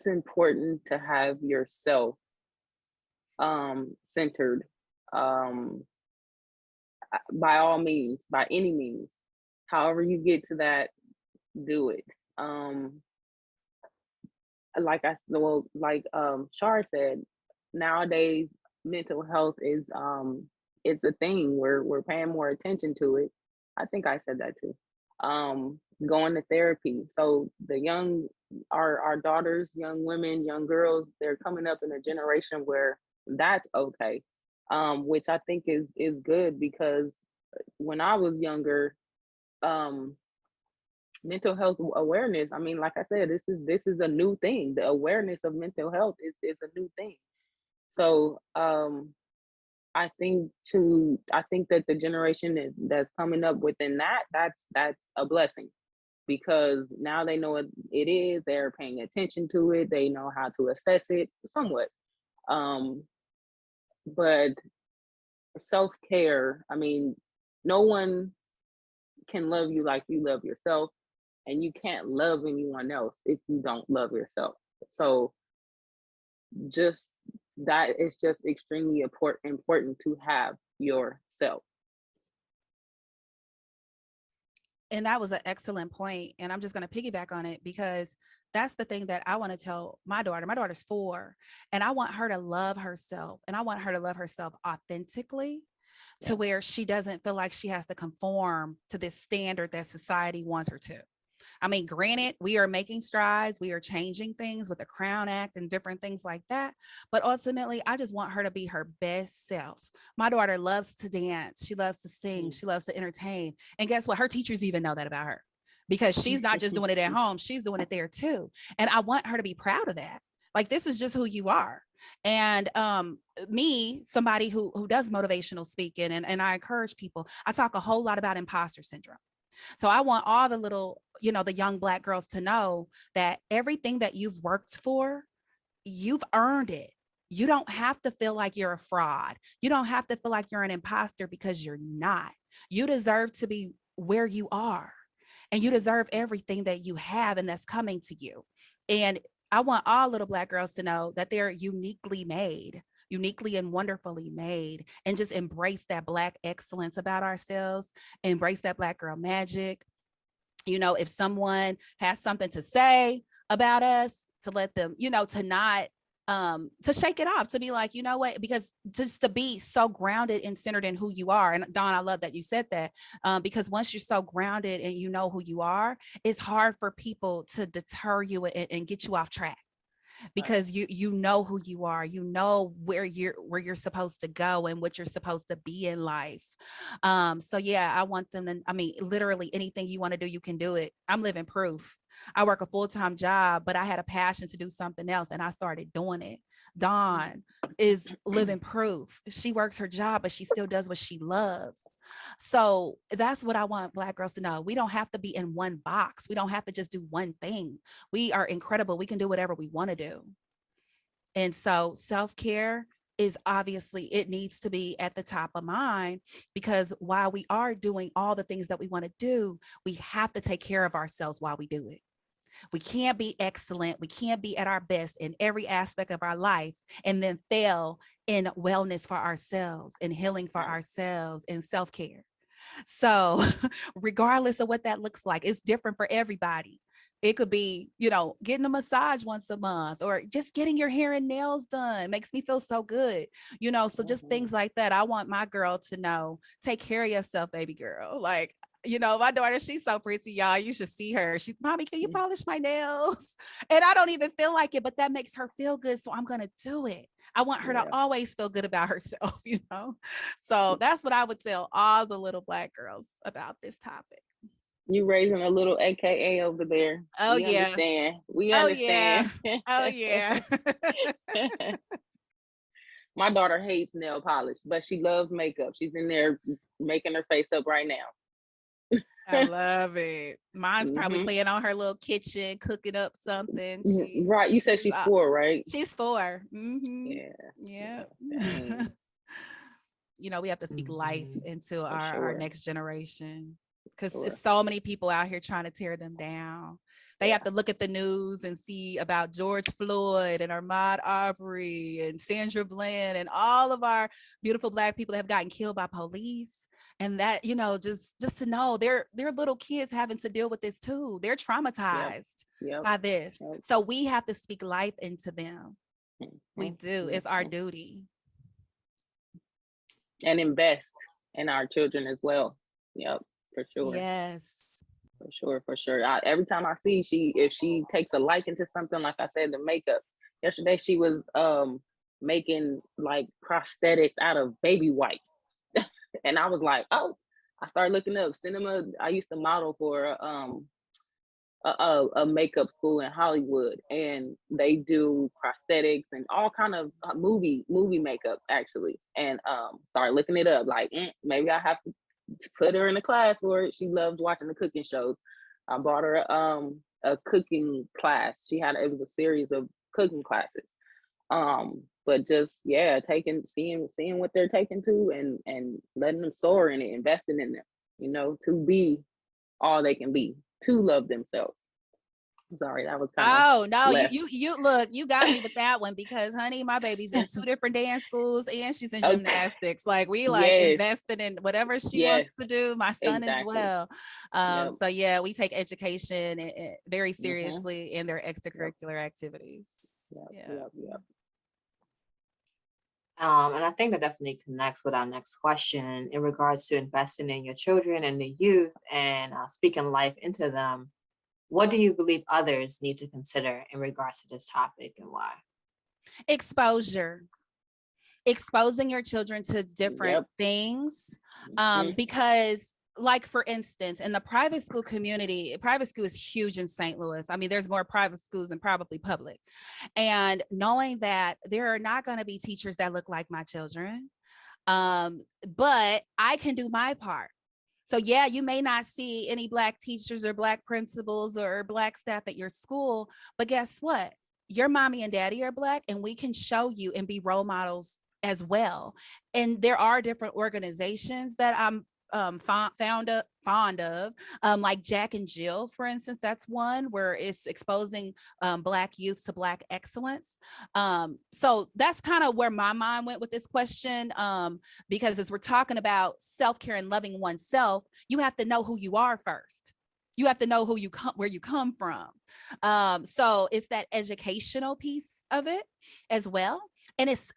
important to have yourself centered, by all means, by any means. However you get to that, do it. Like Shar said, nowadays mental health is it's a thing. We're paying more attention to it. I think I said that too. Going to therapy. So our daughters, young women, young girls, they're coming up in a generation where that's okay. which I think is good, because when I was younger, mental health awareness, I mean, like I said, this is a new thing. The awareness of mental health is a new thing. So I think that the generation that's coming up within that's a blessing, because now they know it is, they're paying attention to it, they know how to assess it somewhat. But self-care, I mean, no one can love you like you love yourself, and you can't love anyone else if you don't love yourself. So just that is just extremely important to have yourself. And that was an excellent point. And I'm just going to piggyback on it, because that's the thing that I want to tell my daughter. My daughter's 4, and I want her to love herself, and I want her to love herself authentically, to where she doesn't feel like she has to conform to this standard that society wants her to. I mean, granted, we are making strides. We are changing things with the Crown Act and different things like that. But ultimately, I just want her to be her best self. My daughter loves to dance. She loves to sing. She loves to entertain. And guess what? Her teachers even know that about her, because she's not just doing it at home. She's doing it there too. And I want her to be proud of that. Like, this is just who you are. And me, somebody who does motivational speaking, and I encourage people, I talk a whole lot about imposter syndrome. So I want all the little, the young Black girls to know that everything that you've worked for, you've earned it. You don't have to feel like you're a fraud. You don't have to feel like you're an imposter, because you're not. You deserve to be where you are, and you deserve everything that you have and that's coming to you. And I want all little Black girls to know that they're uniquely made, uniquely and wonderfully made, and just embrace that Black excellence about ourselves, embrace that Black girl magic. If someone has something to say about us, to let them, to not, to shake it off, to be like, you know what, because just to be so grounded and centered in who you are. And Dawn, I love that you said that, because once you're so grounded and you know who you are, it's hard for people to deter you and get you off track, because you know who you are, where you're supposed to go and what you're supposed to be in life. So yeah, I want them to, I mean, literally anything you want to do, you can do it. I'm living proof. I work a full-time job, but I had a passion to do something else, and I started doing it. Dawn is living proof. She works her job, but she still does what she loves. So that's what I want Black girls to know. We don't have to be in one box. We don't have to just do one thing. We are incredible. We can do whatever we want to do. And so self-care is obviously, it needs to be at the top of mind, because while we are doing all the things that we want to do, we have to take care of ourselves while we do it. We can't be excellent. We can't be at our best in every aspect of our life and then fail in wellness for ourselves and healing for ourselves and self-care. So regardless of what that looks like, it's different for everybody. It could be, getting a massage once a month, or just getting your hair and nails done. Makes me feel so good. So just things like that. I want my girl to know, take care of yourself, baby girl. Like, my daughter, she's so pretty, y'all. You should see her. She's, Mommy, can you polish my nails? And I don't even feel like it, but that makes her feel good. So I'm going to do it. I want her to always feel good about herself, So that's what I would tell all the little Black girls about this topic. You raising a little AKA over there. Oh, we yeah. Understand. We understand. Oh, yeah. My daughter hates nail polish, but she loves makeup. She's in there making her face up right now. I love it. Mine's probably playing on her little kitchen, cooking up something. Right. You said she's 4, right? She's 4. Yeah. We have to speak life into our next generation, because there's so many people out here trying to tear them down. They have to look at the news and see about George Floyd and Ahmaud Arbery and Sandra Bland and all of our beautiful Black people that have gotten killed by police. And that, just to know they're little kids having to deal with this too. They're traumatized by this. So we have to speak life into them. We do. It's our duty. And invest in our children as well. Yep, for sure. Yes. For sure. Every time I see, if she takes a liking to something, like I said, the makeup. Yesterday she was making like prosthetics out of baby wipes. And I was like, oh, I started looking up cinema. I used to model for a makeup school in Hollywood, and they do prosthetics and all kind of movie makeup actually. And started looking it up, like maybe I have to put her in a class for it. She loves watching the cooking shows. I bought her a cooking class. It was a series of cooking classes. But just seeing what they're taking to, and letting them soar in it, investing in them, you know, to be all they can be, to love themselves. Sorry, that was kind of oh no, left. you look, you got me with that one, because honey, my baby's in 2 different dance schools and she's in Okay. gymnastics. Like we Yes. invested in whatever she Yes. wants to do. My son as Exactly. well. Yep. So yeah, we take education very Mhm. seriously in their extracurricular activities. Yep. And I think that definitely connects with our next question in regards to investing in your children and the youth, and speaking life into them. What do you believe others need to consider in regards to this topic, and why? Exposure. Exposing your children to different things, because like for instance, in the private school community, private school is huge in St. Louis. I mean, there's more private schools than probably public. And knowing that there are not going to be teachers that look like my children, but I can do my part. So yeah, you may not see any Black teachers or Black principals or Black staff at your school, but guess what? Your mommy and daddy are Black, and we can show you and be role models as well. And there are different organizations that I'm fond of, like Jack and Jill, for instance. That's one where it's exposing Black youth to Black excellence. So that's kind of where my mind went with this question, because as we're talking about self-care and loving oneself, you have to know who you are first. You have to know where you come from. So it's that educational piece of it as well. And it's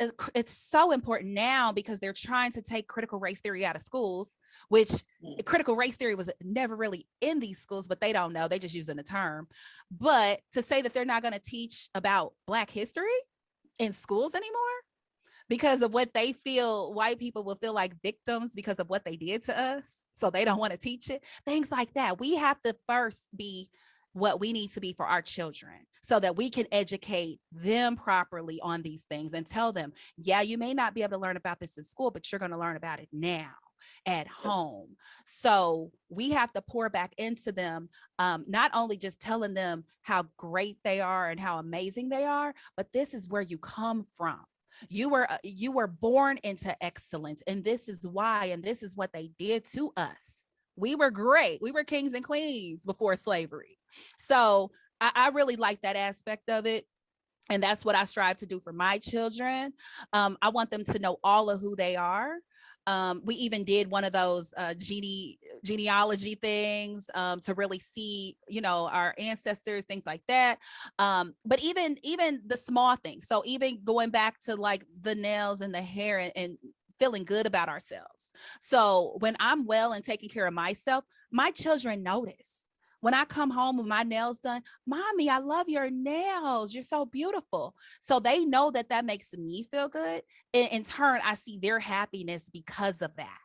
so important now because they're trying to take critical race theory out of schools, which critical race theory was never really in these schools, but they don't know. They just using the term. But to say that they're not going to teach about Black history in schools anymore because of what they feel white people will feel like victims because of what they did to us, so they don't want to teach it, things like that. We have to first be what we need to be for our children so that we can educate them properly on these things and tell them, yeah, you may not be able to learn about this in school, but you're going to learn about it now at home. So we have to pour back into them, not only just telling them how great they are and how amazing they are, but this is where you come from. You were born into excellence, and this is why, and this is what they did to us. We were great. We were kings and queens before slavery. So I really like that aspect of it. And that's what I strive to do for my children. I want them to know all of who they are. We even did one of those genealogy things to really see, our ancestors, things like that. But even the small things. So even going back to like the nails and the hair and feeling good about ourselves. So when I'm well and taking care of myself, my children notice. When I come home with my nails done, Mommy, I love your nails. You're so beautiful. So they know that makes me feel good. And in turn, I see their happiness because of that.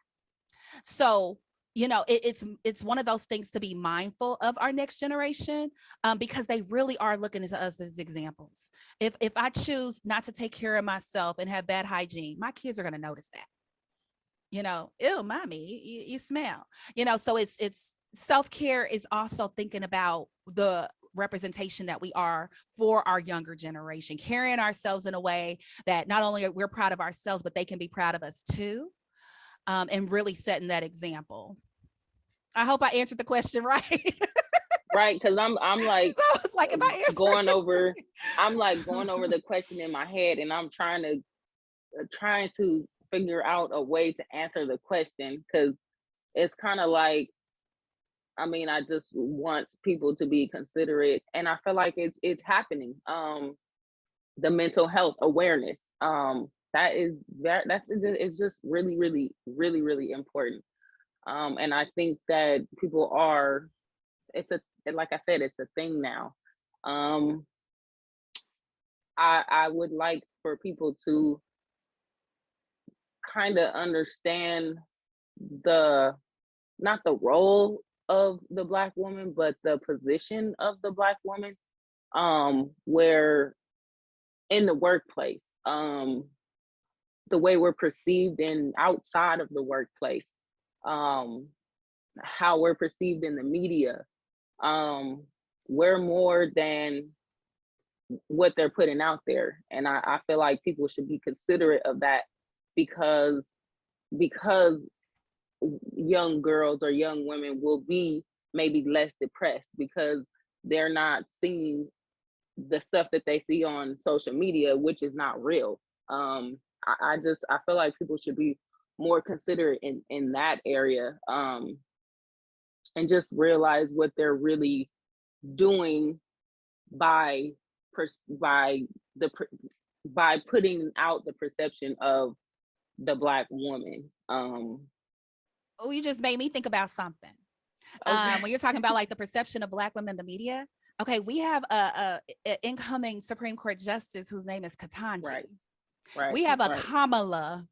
So, it's one of those things to be mindful of our next generation, because they really are looking at us as examples. If I choose not to take care of myself and have bad hygiene, my kids are going to notice that. Ew, Mommy, you smell. So it's self-care is also thinking about the representation that we are for our younger generation, carrying ourselves in a way that not only we're proud of ourselves, but they can be proud of us too, and really setting that example. I hope I answered the question right. Right, because I'm like, so like if I going over the question in my head, and I'm trying to figure out a way to answer the question, because it's kind of like, I just want people to be considerate, and I feel like it's happening. The mental health awareness, it's just really, really, really, really important. And I think that people are, like I said, it's a thing now. I would like for people to kind of understand not the role of the Black woman, but the position of the Black woman, where in the workplace, the way we're perceived in outside of the workplace, how we're perceived in the media. We're more than what they're putting out there. And I feel like people should be considerate of that, because young girls or young women will be maybe less depressed because they're not seeing the stuff that they see on social media, which is not real. I feel like people should be more considerate in that area, and just realize what they're really doing by putting out the perception of the Black woman. Oh, you just made me think about something. Okay. When you're talking about like the perception of Black women in the media, okay, we have a incoming Supreme Court justice whose name is Ketanji. Right. We have a Kamala.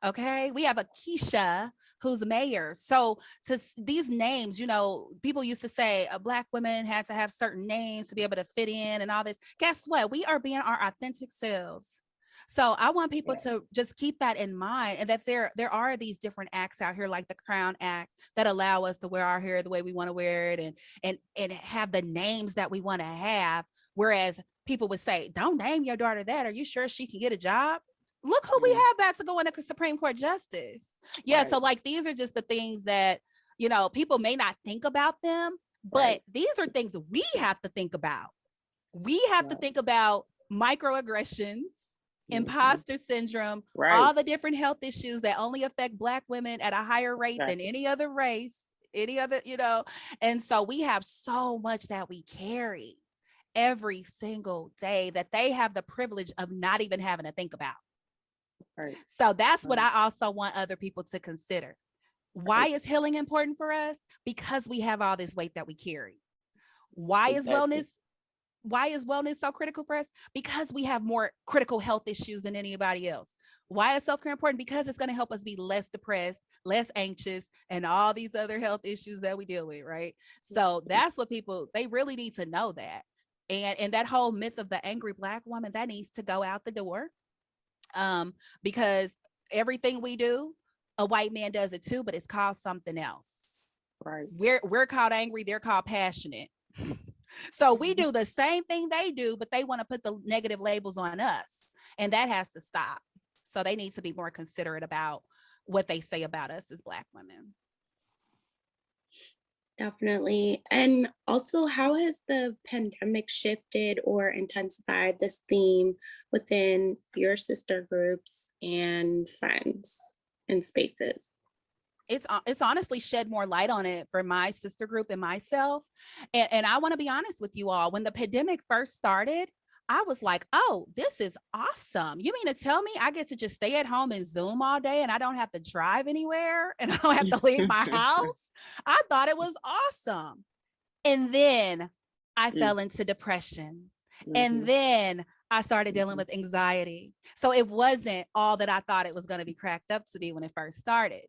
Okay, we have a Keisha who's mayor. So to these names, you know, people used to say a Black women had to have certain names to be able to fit in and all this. Guess what? We are being our authentic selves. So I want people to just keep that in mind, and that there are these different acts out here, like the Crown Act, that allow us to wear our hair the way we want to wear it, and have the names that we want to have. Whereas people would say, don't name your daughter that. Are you sure she can get a job? Look who we have that to go into Supreme Court justice. Yeah. Right. So like, these are just the things that, you know, people may not think about them, but these are things we have to think about. We have to think about microaggressions, imposter syndrome, all the different health issues that only affect Black women at a higher rate than any other race, any other, you know. And so we have so much that we carry every single day that they have the privilege of not even having to think about. So that's what I also want other people to consider. Why is healing important for us? Because we have all this weight that we carry. Why is wellness so critical for us? Because we have more critical health issues than anybody else. Why is self-care important? Because it's going to help us be less depressed, less anxious, and all these other health issues that we deal with, right? So that's what they really need to know that. And that whole myth of the angry Black woman, that needs to go out the door. Because everything we do, a white man does it too, but it's called something else. Right. We're called angry, they're called passionate. So we do the same thing they do, but they want to put the negative labels on us, and that has to stop. So they need to be more considerate about what they say about us as Black women. Definitely. And also, how has the pandemic shifted or intensified this theme within your sister groups and friends and spaces? It's honestly shed more light on it for my sister group and myself. And I want to be honest with you all. When the pandemic first started, I was like, oh, this is awesome. You mean to tell me I get to just stay at home and Zoom all day and I don't have to drive anywhere and I don't have to leave my house? I thought it was awesome. And then I fell into depression. And then I started dealing with anxiety. So it wasn't all that I thought it was going to be cracked up to be when it first started.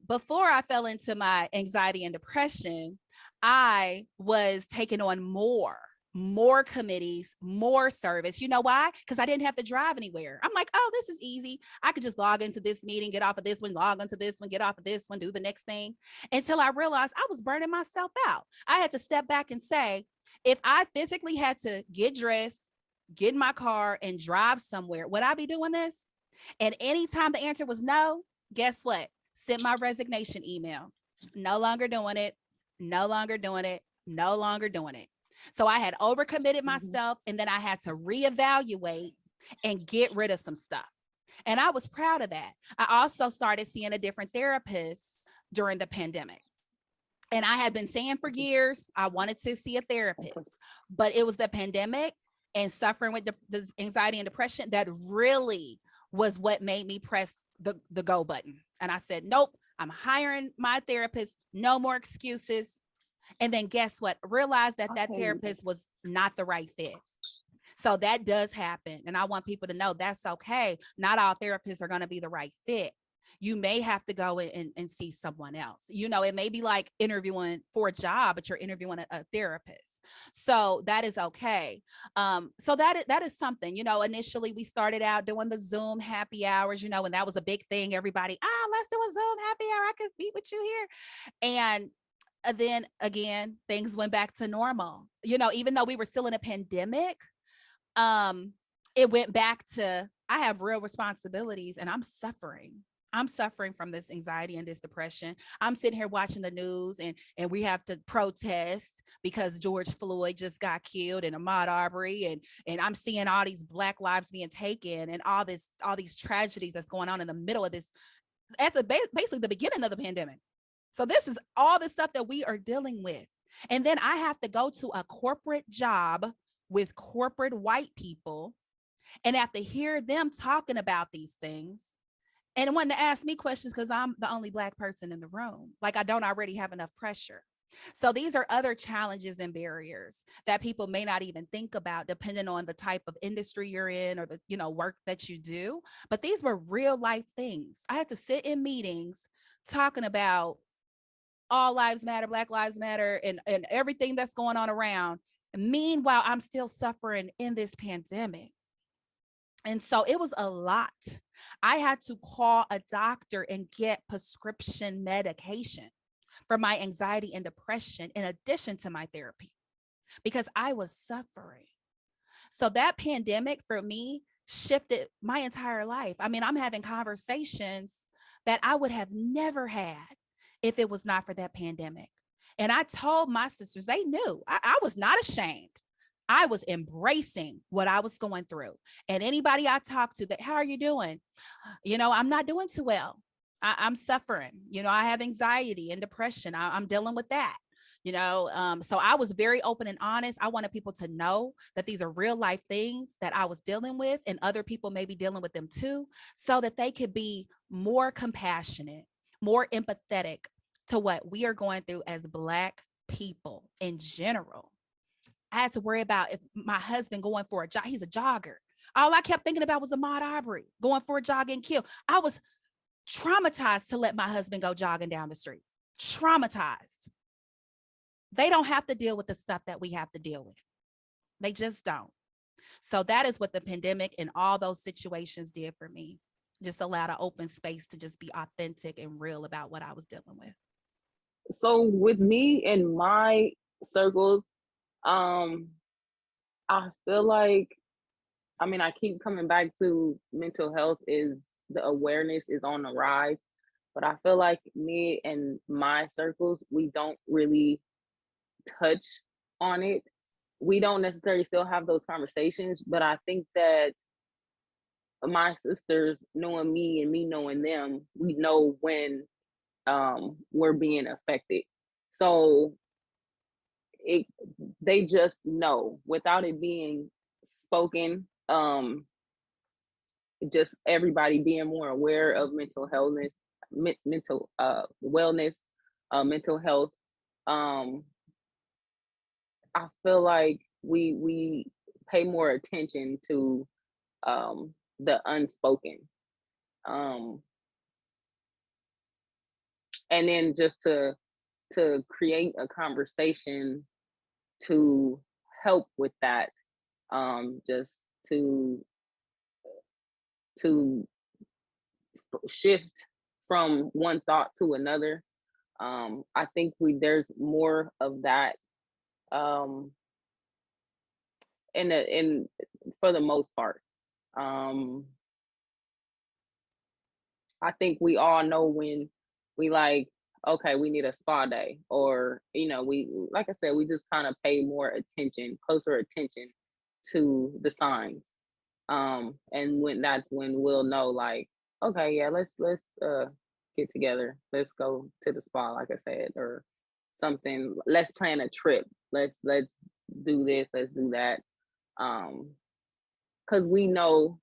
Before I fell into my anxiety and depression, I was taking on more committees, more service. You know why? Because I didn't have to drive anywhere. I'm like, oh, this is easy. I could just log into this meeting, get off of this one, log into this one, get off of this one, do the next thing, until I realized I was burning myself out. I had to step back and say, if I physically had to get dressed, get in my car and drive somewhere, would I be doing this? And anytime the answer was no, guess what? Sent my resignation email. No longer doing it. No longer doing it. No longer doing it. So I had overcommitted myself, and then I had to reevaluate and get rid of some stuff. And I was proud of that. I also started seeing a different therapist during the pandemic. And I had been saying for years, I wanted to see a therapist, but it was the pandemic and suffering with the anxiety and depression that really was what made me press the go button. And I said, nope, I'm hiring my therapist. No more excuses. And then guess what? Realized that therapist was not the right fit. So that does happen. And I want people to know that's okay. Not all therapists are going to be the right fit. You may have to go and see someone else. You know, it may be like interviewing for a job, but you're interviewing a therapist. So that is okay. So that is something, you know, initially we started out doing the Zoom happy hours, you know, and that was a big thing. Everybody, let's do a Zoom happy hour. I could meet with you here. And then again, things went back to normal. You know, even though we were still in a pandemic, it went back to, I have real responsibilities and I'm suffering. I'm suffering from this anxiety and this depression. I'm sitting here watching the news and we have to protest because George Floyd just got killed and Ahmaud Arbery, and I'm seeing all these Black lives being taken and all these tragedies that's going on in the middle of this. That's basically the beginning of the pandemic. So this is all the stuff that we are dealing with. And then I have to go to a corporate job with corporate white people and have to hear them talking about these things and wanting to ask me questions because I'm the only Black person in the room. Like I don't already have enough pressure. So these are other challenges and barriers that people may not even think about depending on the type of industry you're in or the, you know, work that you do. But these were real life things. I had to sit in meetings talking about all lives matter, Black lives matter, and everything that's going on around. Meanwhile, I'm still suffering in this pandemic. And so it was a lot. I had to call a doctor and get prescription medication for my anxiety and depression in addition to my therapy because I was suffering. So that pandemic for me shifted my entire life. I mean, I'm having conversations that I would have never had if it was not for that pandemic. And I told my sisters, they knew I was not ashamed. I was embracing what I was going through. And anybody I talked to that, how are you doing? You know, I'm not doing too well. I'm suffering. You know, I have anxiety and depression. I'm dealing with that. You know, so I was very open and honest. I wanted people to know that these are real life things that I was dealing with and other people may be dealing with them too, so that they could be more compassionate, more empathetic to what we are going through as Black people in general. I had to worry about if my husband going for a jog, he's a jogger. All I kept thinking about was Ahmaud Arbery going for a jog and kill. I was traumatized to let my husband go jogging down the street. Traumatized. They don't have to deal with the stuff that we have to deal with. They just don't. So that is what the pandemic and all those situations did for me. Just allowed an open space to just be authentic and real about what I was dealing with. So with me and my circles, I feel like, I mean, I keep coming back to mental health is the awareness is on the rise, but I feel like me and my circles, we don't really touch on it. We don't necessarily still have those conversations, but I think that my sisters knowing me and me knowing them, we know when we're being affected. So they just know without it being spoken. Just everybody being more aware of mental healthness, mental wellness, mental health. I feel like we pay more attention to the unspoken, and then just to create a conversation to help with that, just to shift from one thought to another. I think there's more of that, in for the most part. I think we all know when we like, okay, we need a spa day, or we, like I said, we just kind of pay more attention, closer attention to the signs. And that's when we'll know, like, okay, yeah, let's get together, let's go to the spa, like I said, or something. Let's plan a trip. Let's do this. Let's do that. Because we know,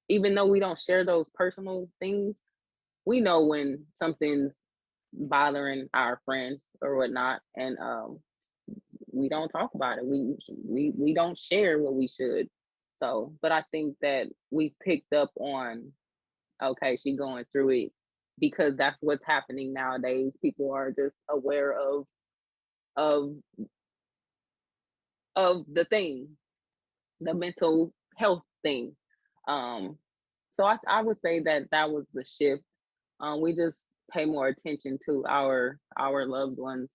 even though we don't share those personal things, we know when something's bothering our friends or whatnot, and we don't talk about it. We don't share what we should. So, but I think that we picked up on, okay, she going through it, because that's what's happening nowadays. People are just aware of the thing, the mental health thing. So I would say that that was the shift. We just pay more attention to our loved ones,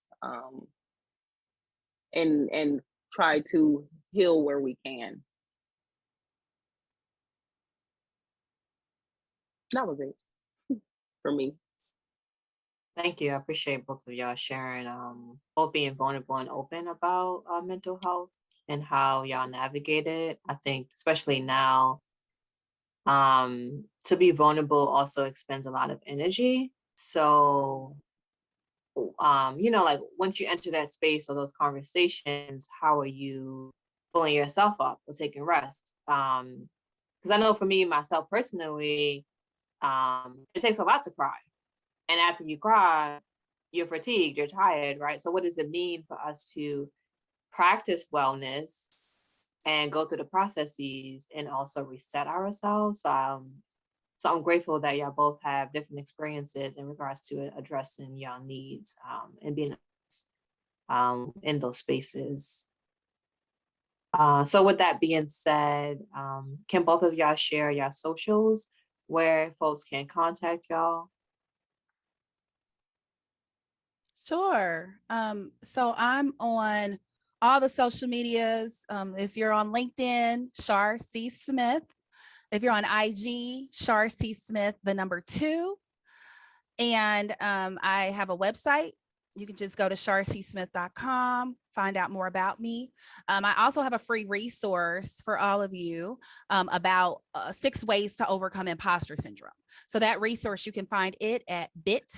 and try to heal where we can. That was it for me. Thank you. I appreciate both of y'all sharing, both being vulnerable and open about mental health and how y'all navigate it. I think especially now, to be vulnerable also expends a lot of energy. So, like once you enter that space or those conversations, how are you pulling yourself up or taking rest? Because I know for me, myself personally, it takes a lot to cry. And after you cry, you're fatigued, you're tired, right? So what does it mean for us to practice wellness and go through the processes and also reset ourselves? So I'm grateful that y'all both have different experiences in regards to addressing y'all needs, and being in those spaces. So with that being said, can both of y'all share your socials where folks can contact y'all? Sure. So I'm on all the social medias. If you're on LinkedIn, Shar C. Smith. If you're on IG, Shar C. Smith, the number 2. And I have a website. You can just go to sharcsmith.com, find out more about me. I also have a free resource for all of you about 6 ways to overcome imposter syndrome. So that resource, you can find it at bit.ly/Shar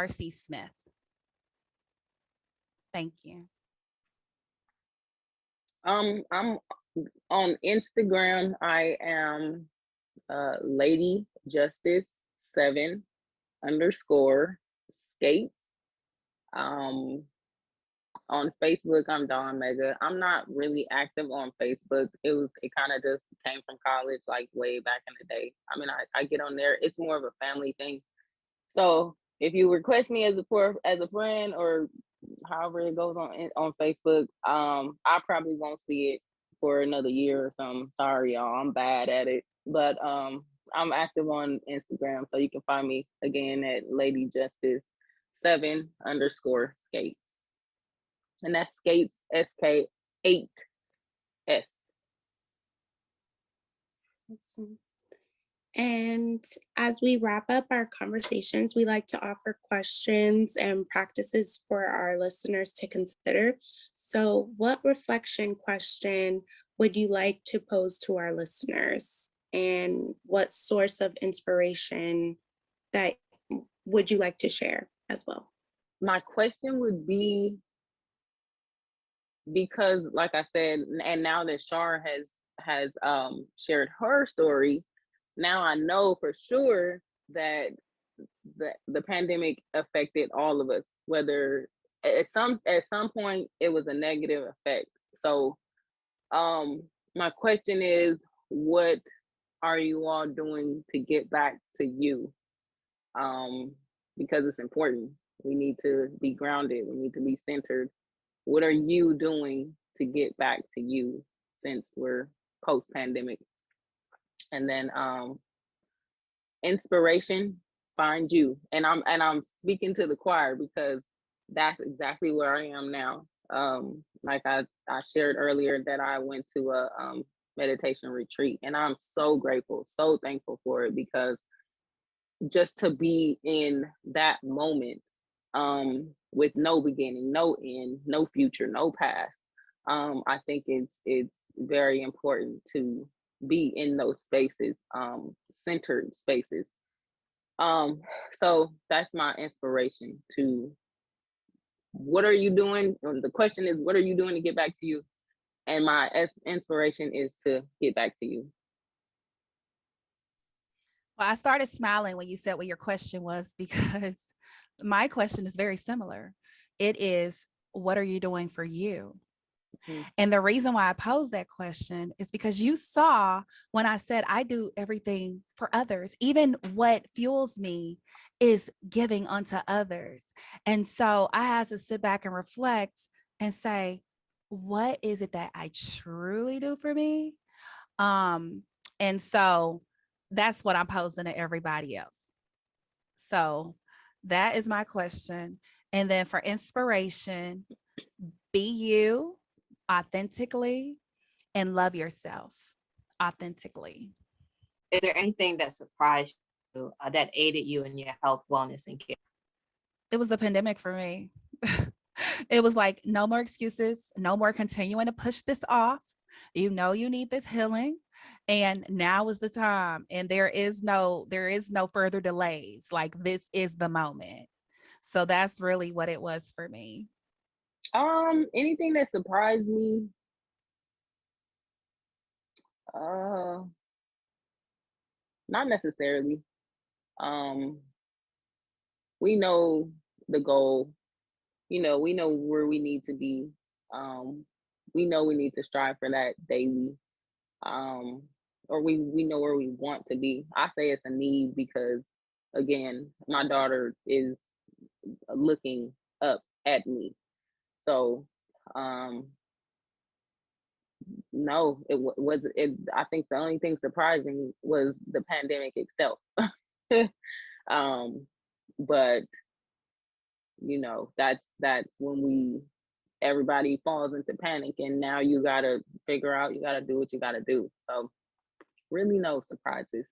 C. Smith. Thank you. I'm on Instagram. I am Lady Justice 7 _skates. On Facebook, I'm Dawn Mega. I'm not really active on Facebook. It kind of just came from college, like way back in the day. I mean, I get on there. It's more of a family thing. So if you request me as a friend, or however it goes on Facebook, I probably won't see it for another year or something. Sorry, y'all, I'm bad at it. But I'm active on Instagram, so you can find me again at Lady Justice 7 _skates. And that's skates, SK8S. And as we wrap up our conversations, we like to offer questions and practices for our listeners to consider. So what reflection question would you like to pose to our listeners? And what source of inspiration that would you like to share as well? My question would be, because like I said, and now that Shar has shared her story, now I know for sure that the pandemic affected all of us, whether at some point it was a negative effect. So my question is, what are you all doing to get back to you? Because it's important. We need to be grounded, we need to be centered. What are you doing to get back to you, since we're post-pandemic? And then inspiration, find you. And I'm speaking to the choir, because that's exactly where I am now. Like I shared earlier that I went to a meditation retreat, and I'm so grateful, so thankful for it, because just to be in that moment, with no beginning, no end, no future, no past. I think it's very important to be in those spaces, centered spaces. So that's my inspiration. To what are you doing? The question is, what are you doing to get back to you? And my inspiration is to get back to you. Well, I started smiling when you said what your question was, because my question is very similar. It is, what are you doing for you? And the reason why I posed that question is because you saw when I said I do everything for others, even what fuels me is giving unto others. And so I had to sit back and reflect and say, what is it that I truly do for me? And so that's what I'm posing to everybody else. So that is my question. And then for inspiration, be you authentically and love yourself authentically. Is there anything that surprised you that aided you in your health, wellness, and care? It was the pandemic for me. It was like, no more excuses, no more continuing to push this off. You know, you need this healing. And now is the time. And there is no further delays. Like, this is the moment. So that's really what it was for me. Anything that surprised me, not necessarily. We know the goal, we know where we need to be. We know we need to strive for that daily. Or we know where we want to be. I say it's a need because, again, my daughter is looking up at me. So, no, I think the only thing surprising was the pandemic itself. But that's when everybody falls into panic, and now you gotta figure out, you gotta do what you gotta do. So really no surprises.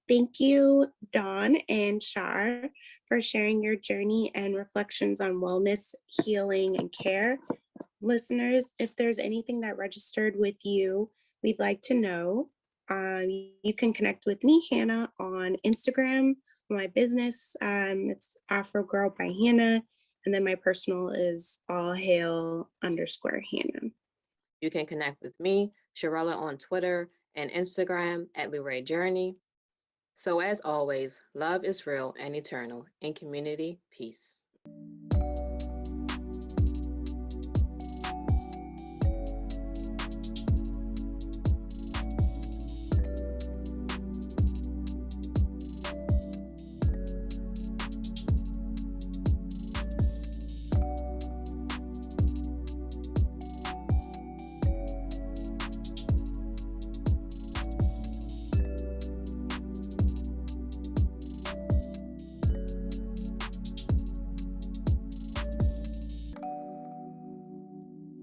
Thank you, Dawn and Shar, for sharing your journey and reflections on wellness, healing, and care. Listeners, if there's anything that registered with you, we'd like to know. You can connect with me, Hannah, on Instagram. My business, it's Afro Girl by Hannah. And then my personal is allhail_Hannah. You can connect with me, Sherella, on Twitter and Instagram at Lirae Journey. So as always, love is real and eternal. In community, peace.